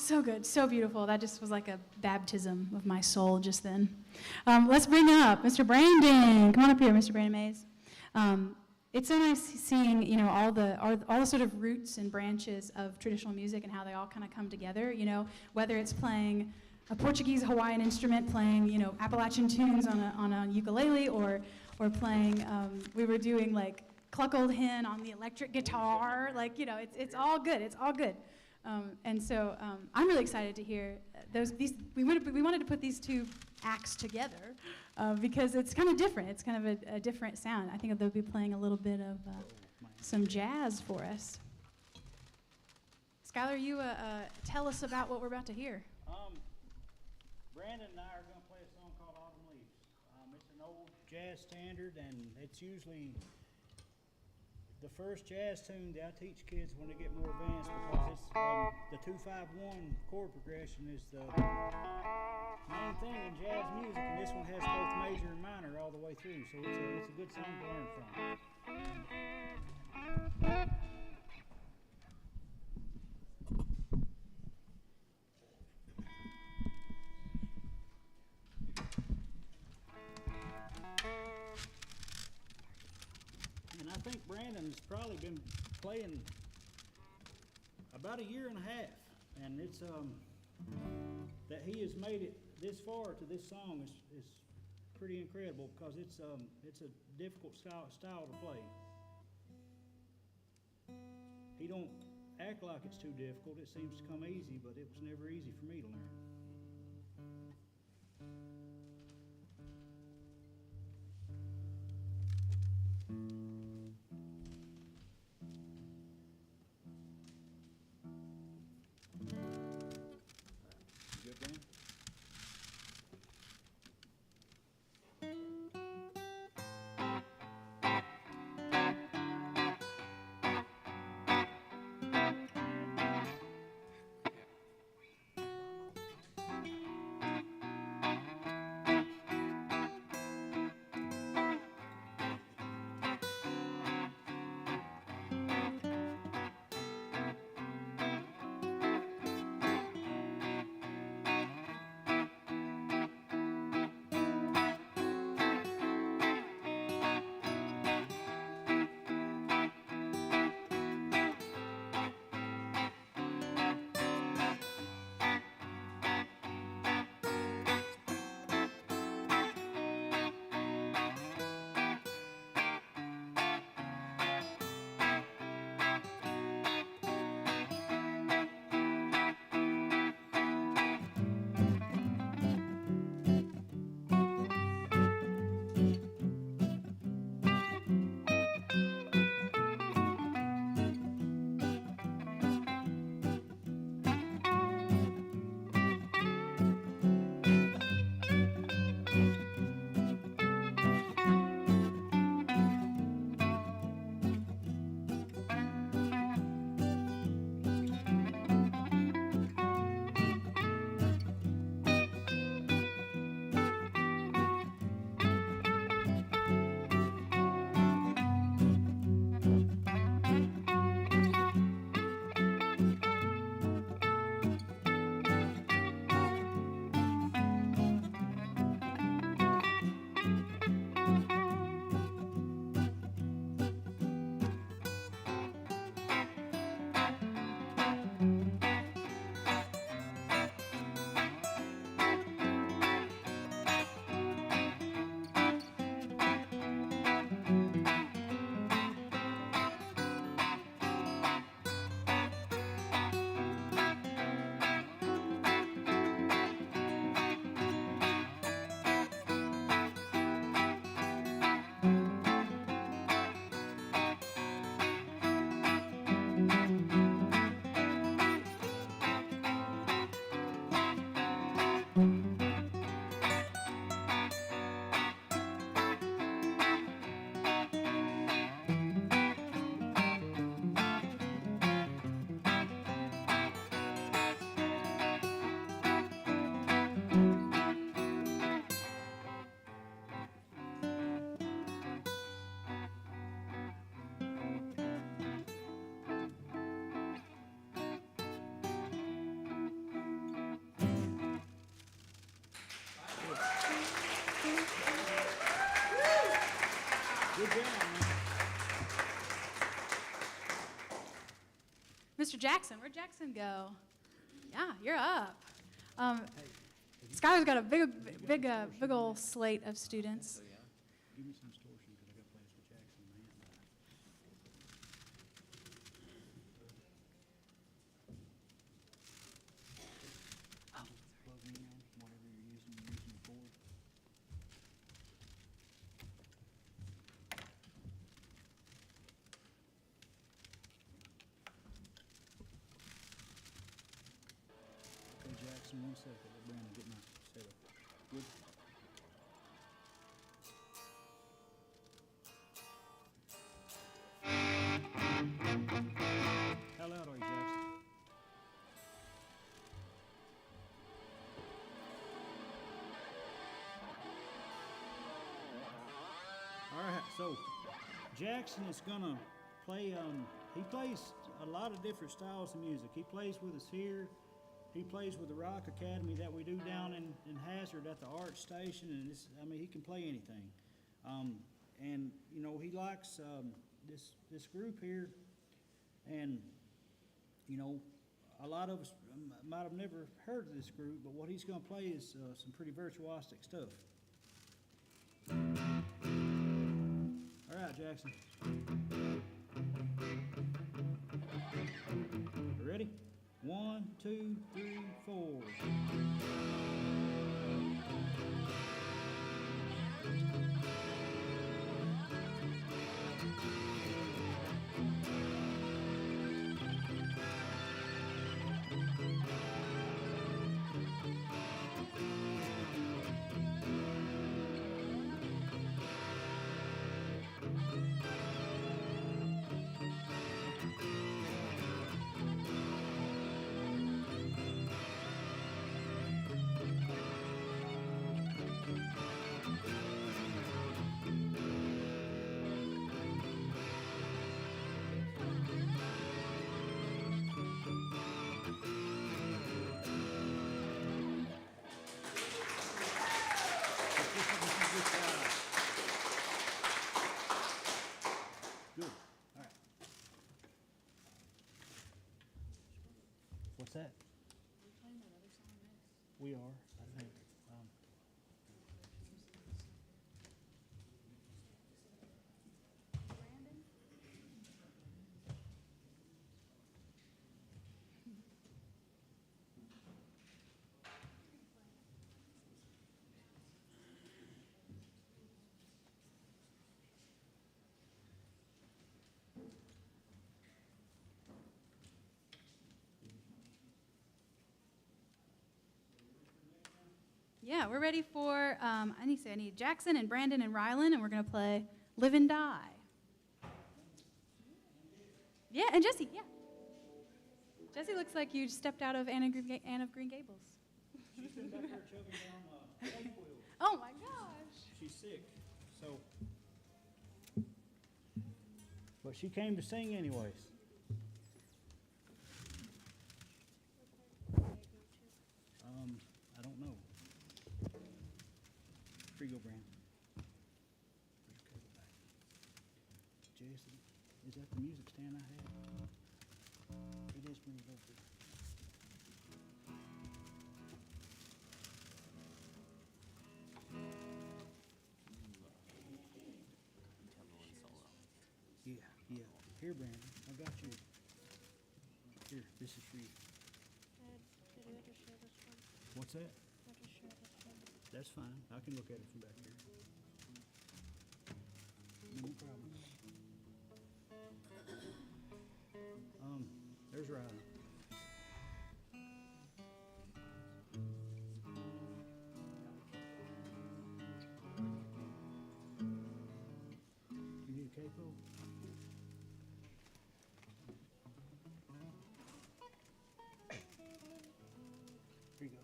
A: so good, so beautiful. That just was like a baptism of my soul just then. Let's bring up Mr. Brandon. Come on up here, Mr. Brandon Mays. It's so nice seeing, you know, all the sort of roots and branches of traditional music and how they all kind of come together, you know, whether it's playing a Portuguese Hawaiian instrument, playing, you know, Appalachian tunes on a ukulele, or playing, we were doing like Cluck Old Hen on the electric guitar, like, you know, it's all good, it's all good. And so I'm really excited to hear we wanted to put these two acts together because it's kind of different. It's kind of a different sound. I think they'll be playing a little bit of some jazz for us. Skylar, you tell us about what we're about to hear.
I: Brandon and I are going to play a song called Autumn Leaves. It's an old jazz standard, and it's usually the first jazz tune that I teach kids when they get more advanced, because it's the 2-5-1 chord progression is the main thing in jazz music, and this one has both major and minor all the way through, so it's a good song to learn from. And I think Brandon's probably been playing about a year and a half, and it's that he has made it this far to this song is pretty incredible, because it's a difficult style to play. He don't act like it's too difficult. It seems to come easy, but it was never easy for me to learn. Good, Dan? Good job, man.
A: Mr. Jackson, where'd Jackson go? Yeah, you're up. Skylar's got a big old slate of students.
I: Give me some distortion, because I got to play this with Jackson, man. Plug me in, whatever you're using the board. Okay, Jackson, 1 second. Let Brandon get my setup. Good. How loud are you, Jackson? All right, so Jackson is gonna play. He plays a lot of different styles of music. He plays with us here. He plays with the Rock Academy that we do down in Hazard at the Art Station, and he can play anything. And you know, he likes this group here, and you know, a lot of us might have never heard of this group, but what he's going to play is some pretty virtuosic stuff. All right, Jackson. Ready? 1, 2, 3, 4. Good. All right. What's that? We are, I think.
A: Yeah, we're ready for, I need Jackson and Brandon and Rylan, and we're going to play Live and Die. Yeah, and Jesse, yeah. Jesse looks like you stepped out of Anne of Green Gables.
I: She's been back there chugging down Dayquil.
A: Oh my gosh.
I: She's sick, so. But she came to sing anyways. I don't know. Here you go, Brandon. There's your cable back. Jason, is that the music stand I had? It is bring it over. Yeah. Here, Brandon, I got you. Here, this is for you.
J: Did you just share this one?
I: What's that?
J: I just share this one.
I: That's fine. I can look at it from back here. No problem. There's Ryder. You need a capo? Here you go.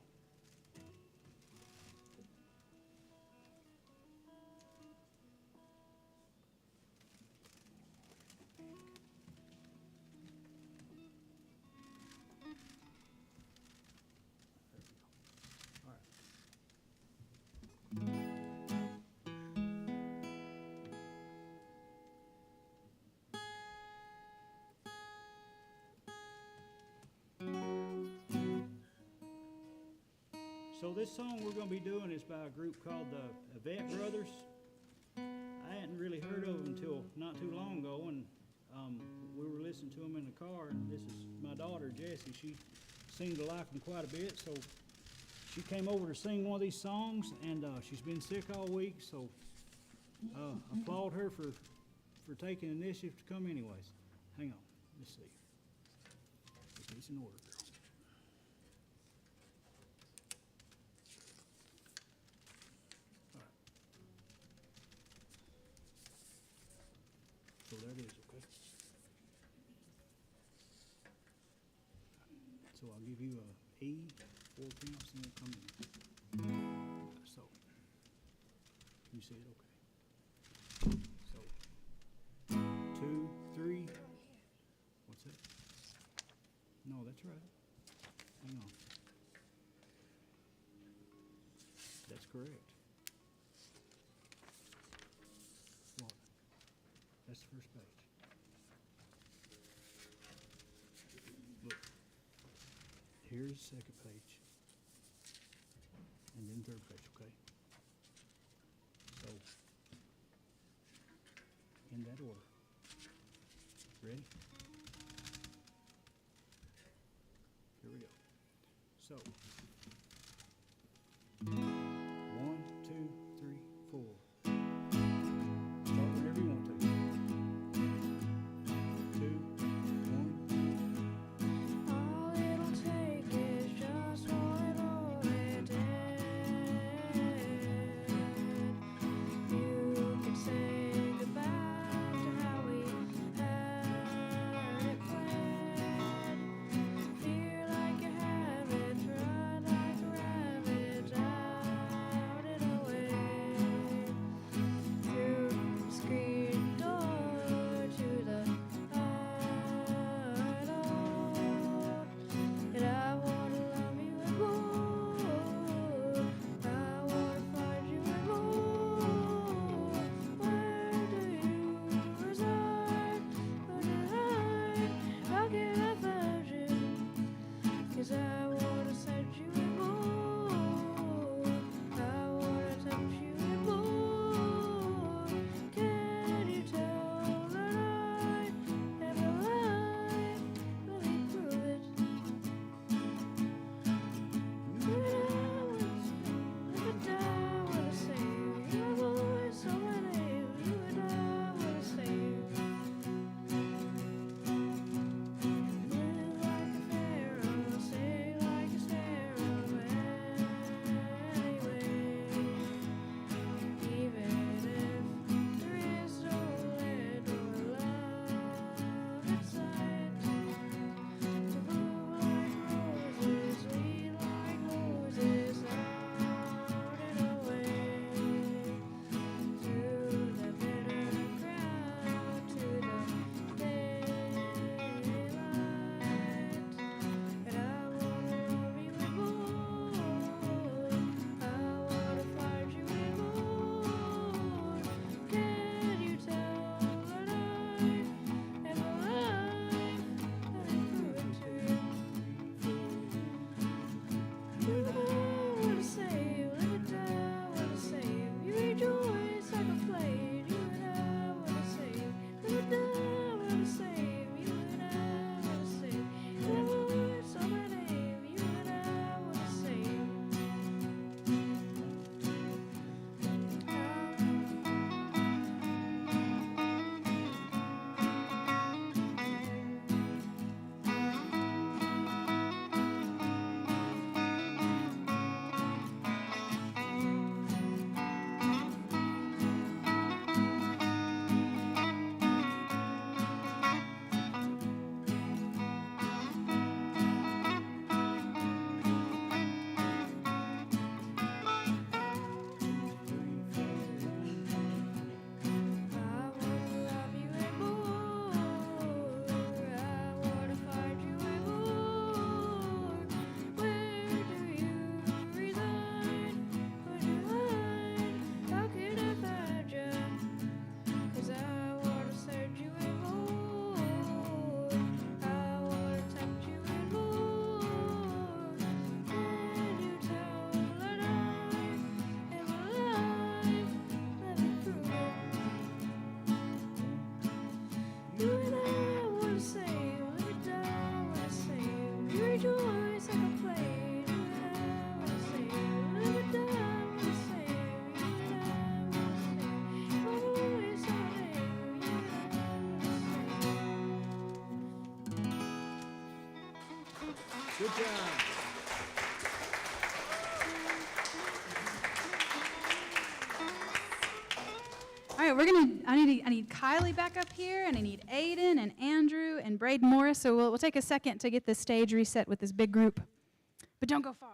I: So this song we're gonna be doing is by a group called the Yvette Brothers. I hadn't really heard of them until not too long ago, and we were listening to them in the car, and this is my daughter, Jessie. She seemed to like them quite a bit, so she came over to sing one of these songs, and she's been sick all week, so applaud her for taking initiative to come anyways. Hang on, let's see. Get these in order, girl. All right. So there it is, okay? So I'll give you a E, 4 counts, and it'll come in. So, you see it, okay? So, 2, 3. What's that? No, that's right. Hang on. That's correct. What? That's the first page. Look. Here's the second page. And then third page, okay? So, in that order. Ready? Here we go. So, 1, 2, 3, 4. Start whenever you want to. 2, 1.
J: All it'll take is just one more day. You can say goodbye to how we had it planned. Feel like you have it right like
I: Good job.
A: All right, I need Kylie back up here, and I need Aiden and Andrew and Braden Morris. So we'll take a second to get the stage reset with this big group, but don't go far.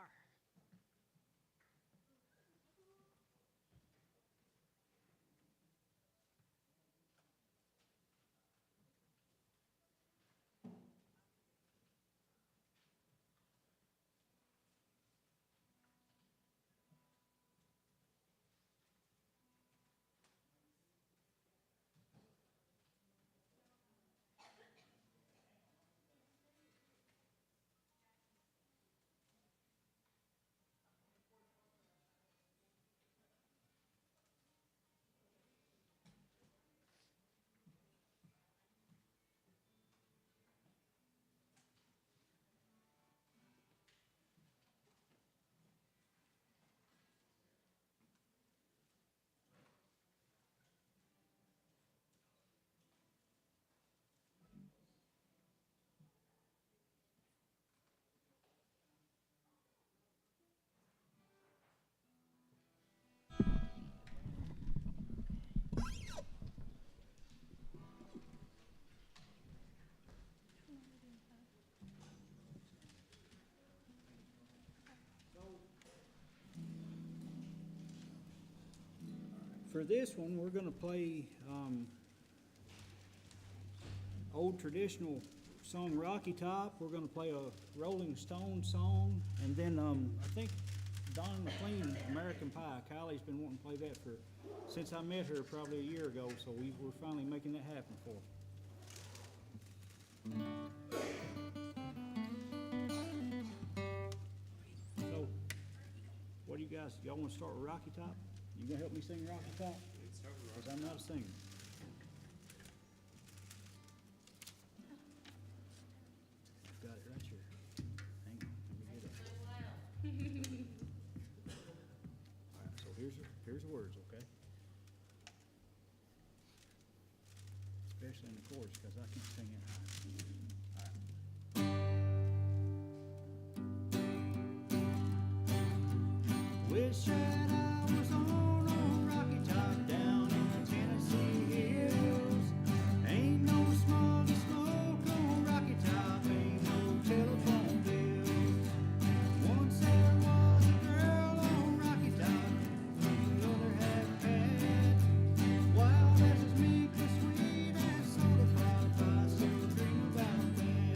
I: For this one, we're gonna play old traditional song Rocky Top. We're gonna play a Rolling Stone song, and then I think Don McLean, American Pie. Kylie's been wanting to play that since I met her probably a year ago, so we're finally making that happen for her. So, what do you guys, y'all wanna start with Rocky Top? You gonna help me sing Rocky Top? Because I'm not a singer. I've got it right here. Hang on, let me get it. All right, so here's the words, okay? Especially in the chorus, because I can't sing it high. All right. Wish that I was on Rocky Top down in the Tennessee hills. Ain't no smog and smoke on Rocky Top, ain't no telephone bills. Once there was a girl on Rocky Top, the other half had wild as his meek and sweet as soda pop. I still dream about that.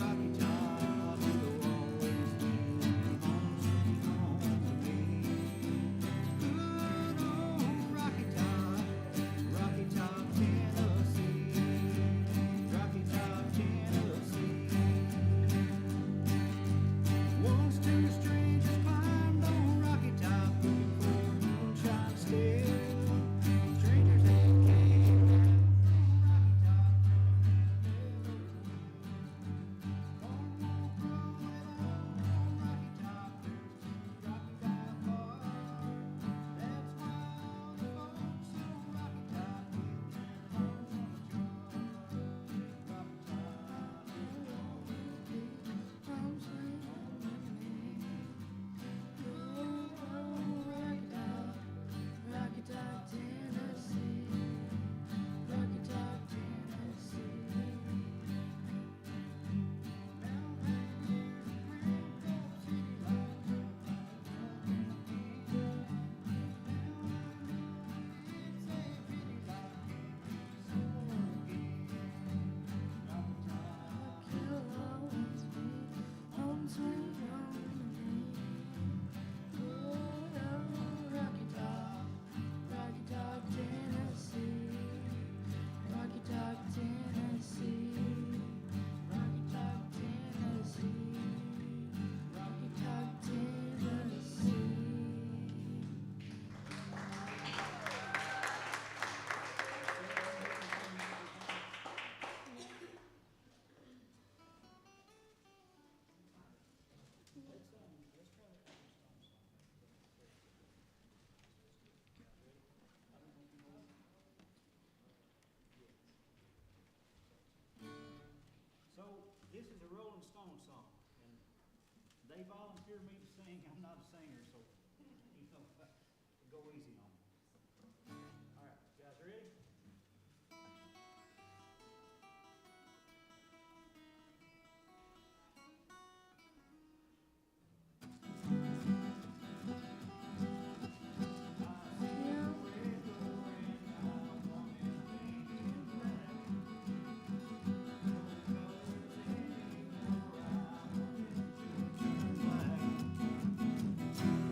I: Rocky Top will always be home sweet home to me. they volunteered me to sing. I'm not a singer, so, you know, go easy on me. All right, you guys ready?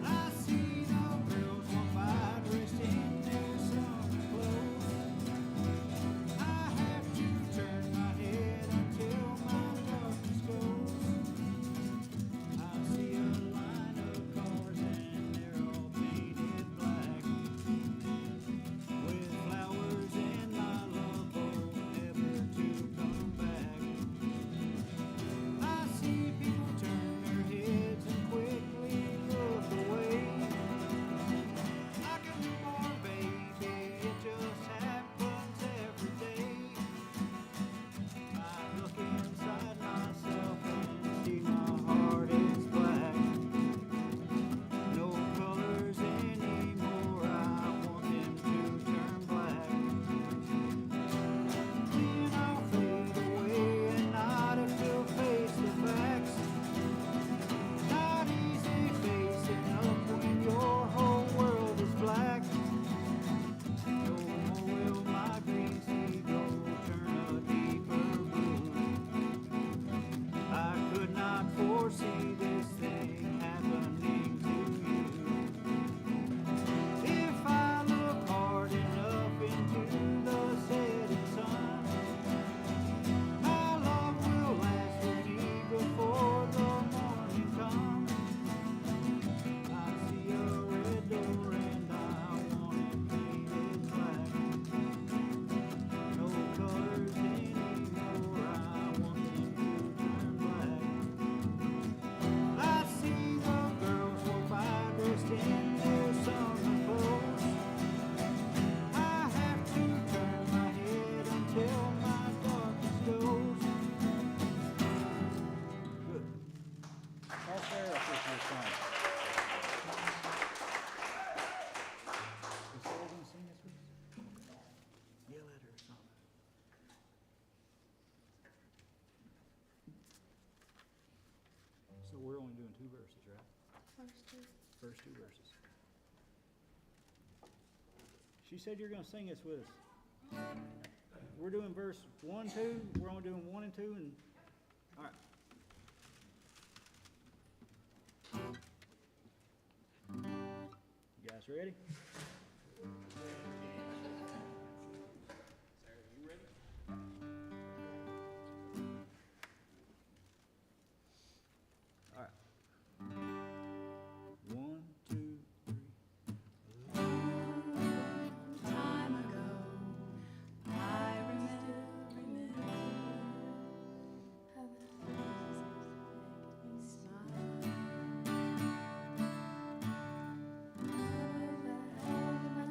K: I see no girls walk by dressed in their summer clothes. I have to turn my head until my darkness goes. I see a line of cars and they're all painted black, with flowers in my love boat, never to come back. I see people turn their heads and quickly look away. Like a newborn baby, it just happens every day. I look inside myself and see my heart is black. No colors anymore, I want them to turn black. Then I'll fade away at night and will face the facts. Not easy facing up when your whole world is black. No more will my green seagull turn a deeper blue. I could not foresee this thing happening to you. If I look hard enough into the setting sun, my love will last with me before the morning comes. I see a red door and I want it painted black. No colors anymore, I want them to turn black. I see the girls walk by dressed in their summer clothes. I have to turn my head until my darkness goes. Good.
I: Call Sarah up with your song. Is Sarah gonna sing this with us? Yell at her or something. So we're only doing 2 verses, right? First two verses. She said you're gonna sing this with us. We're doing verse 1, 2, we're only doing 1 and 2, and, all right. You guys ready? All right. 1, 2, 3.
A: Time ago, I remember how the make me smile. Never held my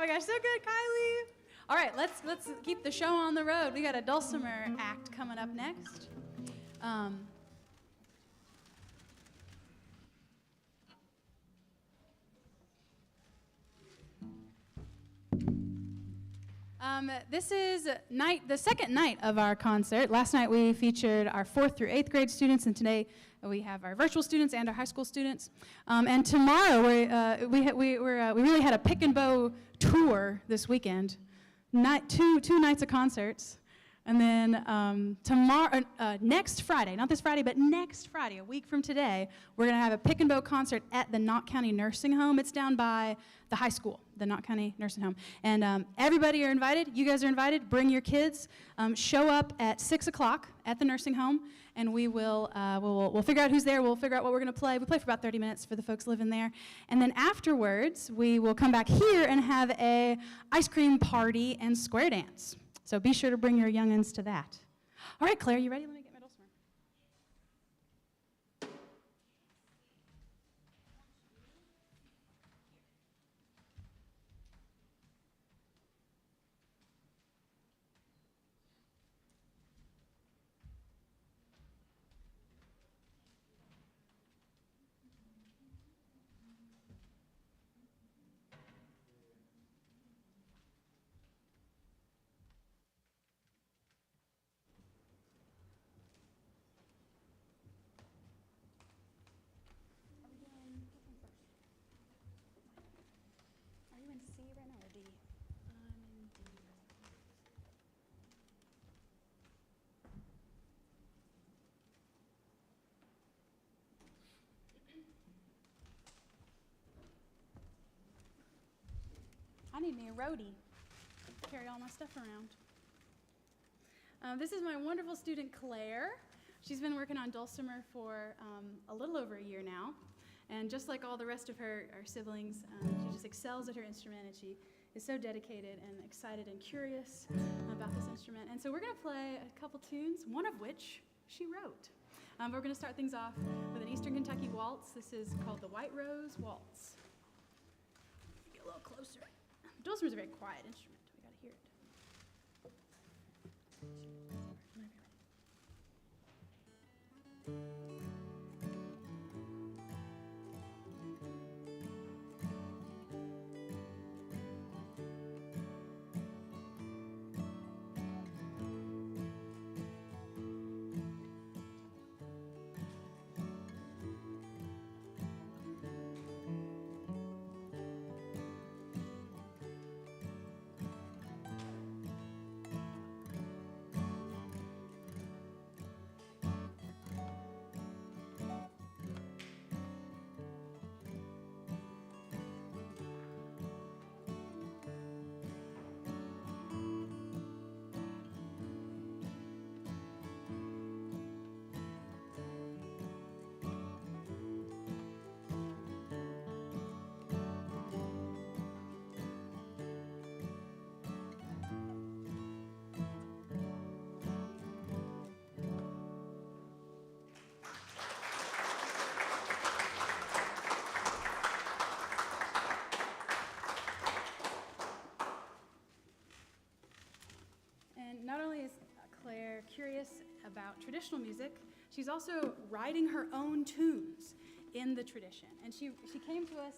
A: my gosh, so good, Kylie. All right, let's keep the show on the road. We got a dulcimer act coming up next. This is the second night of our concert. Last night we featured our 4th through 8th grade students, and today we have our virtual students and our high school students. And tomorrow we really had a pick and bow tour this weekend. Two nights of concerts. And then next Friday, not this Friday, but next Friday, a week from today, we're going to have a pick and bow concert at the Knott County Nursing Home. It's down by the high school, the Knott County Nursing Home. And everybody are invited. You guys are invited. Bring your kids. Show up at 6 o'clock at the nursing home, and we'll figure out who's there. We'll figure out what we're going to play. We play for about 30 minutes for the folks living there. And then afterwards, we will come back here and have a ice cream party and square dance. So be sure to bring your youngins to that. All right, Claire, you ready? Let me get my dulcimer. Are you in C right now or D? I'm in D. I need me a roadie to carry all my stuff around. This is my wonderful student, Claire. She's been working on dulcimer for a little over a year now. And just like all the rest of her siblings, she just excels at her instrument, and she is so dedicated and excited and curious about this instrument. And so we're going to play a couple tunes, one of which she wrote. We're going to start things off with an Eastern Kentucky waltz. This is called the White Rose Waltz. Get a little closer. Dulcimer is a very quiet instrument. We got to hear it. Not only is Claire curious about traditional music, she's also writing her own tunes in the tradition. And she came to us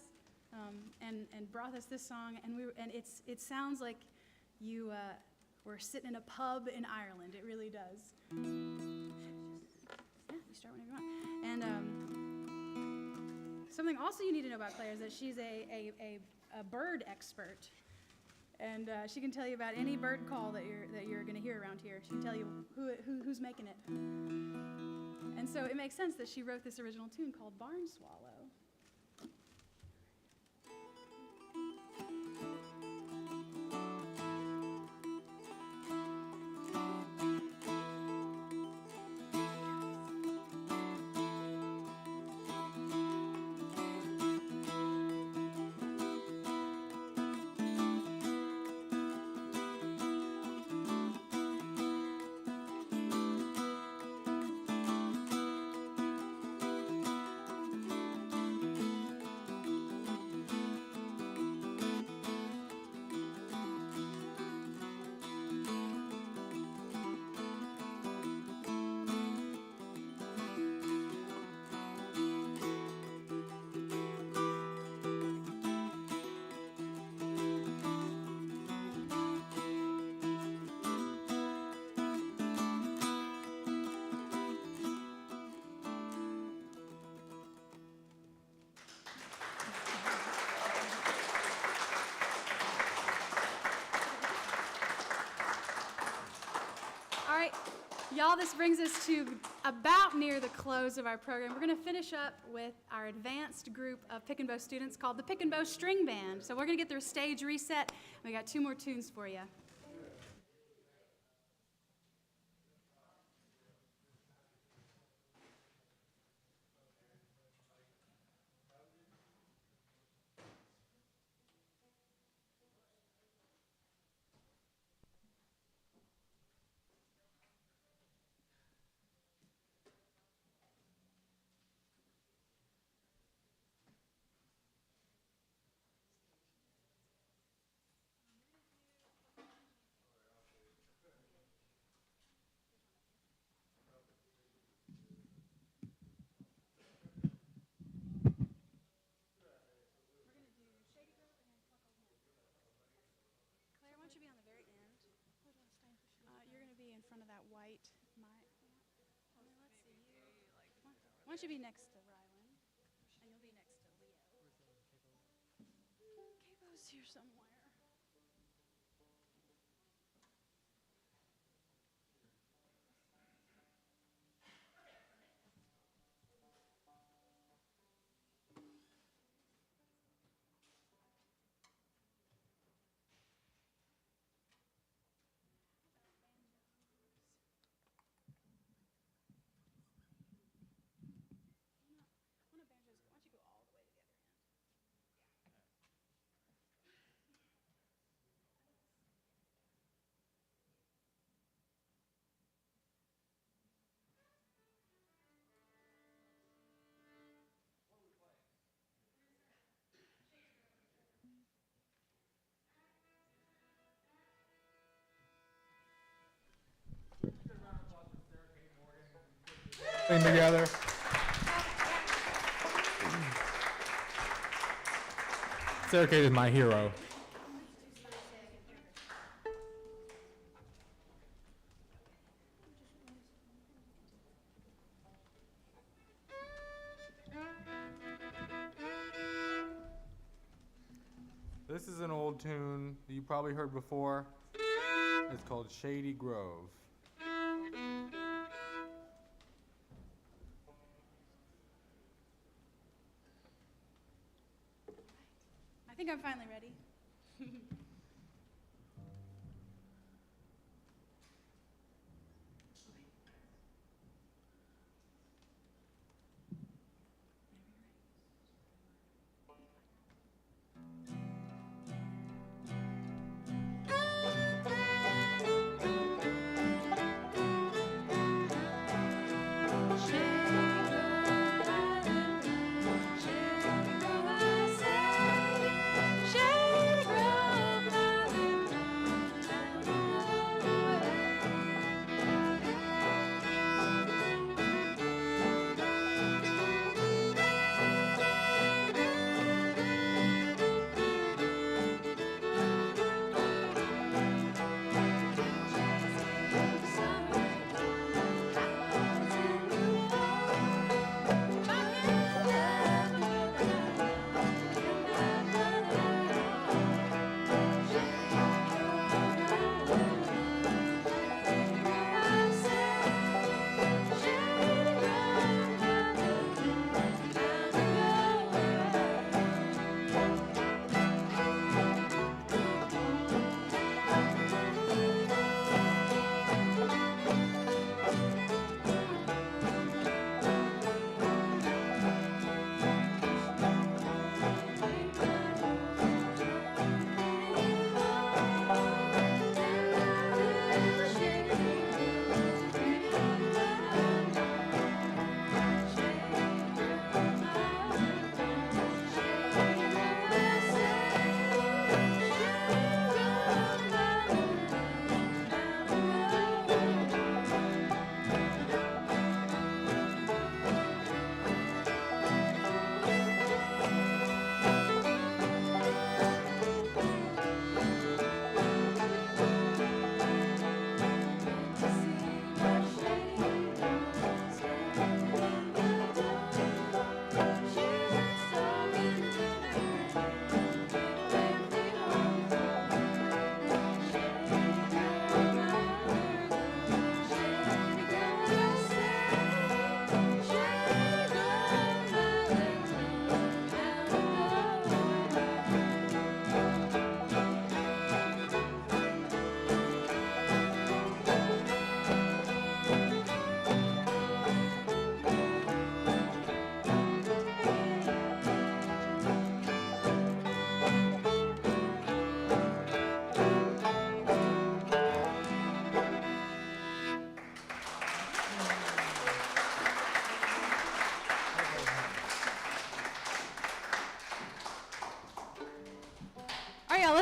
A: and brought us this song, and it sounds like you were sitting in a pub in Ireland. It really does. Yeah, you start whenever you want. And something also you need to know about Claire is that she's a bird expert. And she can tell you about any bird call that you're going to hear around here. She can tell you who's making it. And so it makes sense that she wrote this original tune called Barn Swallow. Y'all, this brings us to about near the close of our program. We're going to finish up with our advanced group of Pick and Bow students called the Pick and Bow String Band. So we're going to get their stage reset. We got 2 more tunes for you. Claire, why don't you be on the very end? You're going to be in front of that white mic. Let's see. Why don't you be next to Rylan? And you'll be next to Leo. Cabo's here somewhere. Why don't you go all the way to the other end?
L: Sing together. Sarah Kate is my hero. This is an old tune that you probably heard before. It's called Shady Grove.
A: I think I'm finally ready.
J: Shady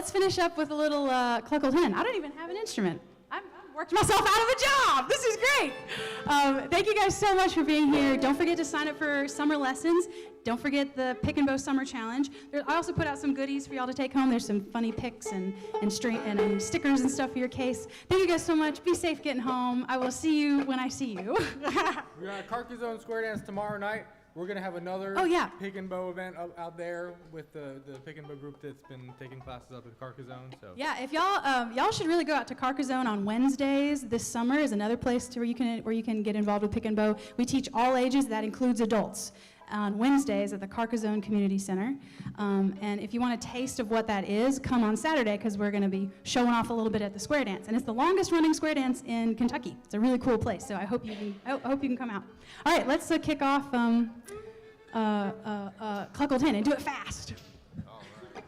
A: let's finish up with a little Cluckled Hen. I don't even have an instrument. I've worked myself out of a job. This is great. Thank you guys so much for being here. Don't forget to sign up for summer lessons. Don't forget the Pick and Bow Summer Challenge. I also put out some goodies for y'all to take home. There's some funny picks and stickers and stuff for your case. Thank you guys so much. Be safe getting home. I will see you when I see you.
L: We're at Carcassonne Square Dance tomorrow night. We're gonna have another Pick and Bow event out there with the Pick and Bow group that's been taking classes up at Carcassonne. So
A: yeah, if y'all should really go out to Carcassonne on Wednesdays this summer. Is another place where you can get involved with Pick and Bow. We teach all ages. That includes adults. On Wednesdays at the Carcassonne Community Center. And if you want a taste of what that is, come on Saturday, because we're going to be showing off a little bit at the Square Dance. And it's the longest running Square Dance in Kentucky. It's a really cool place, so I hope you can come out. All right, let's kick off Cluckled Hen and do it fast.
L: all right.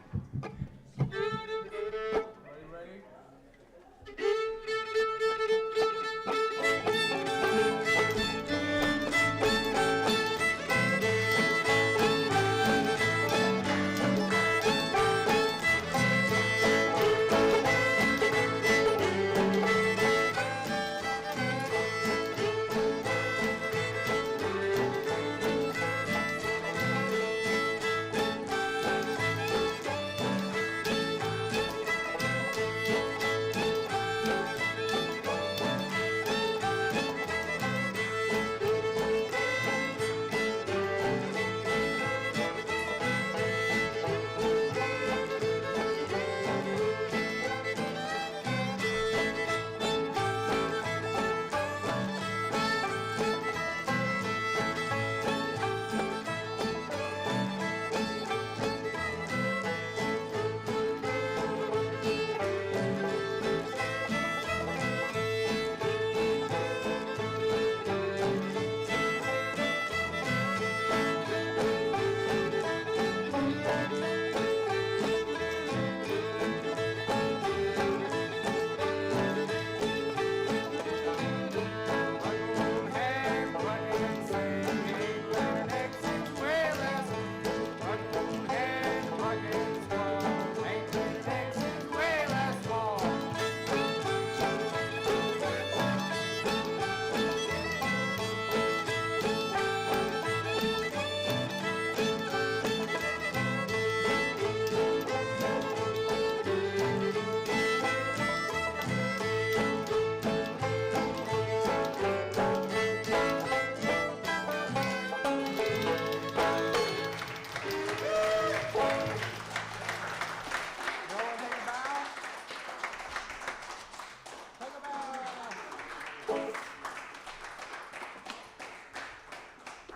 L: Ready?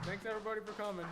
L: Thanks everybody for coming.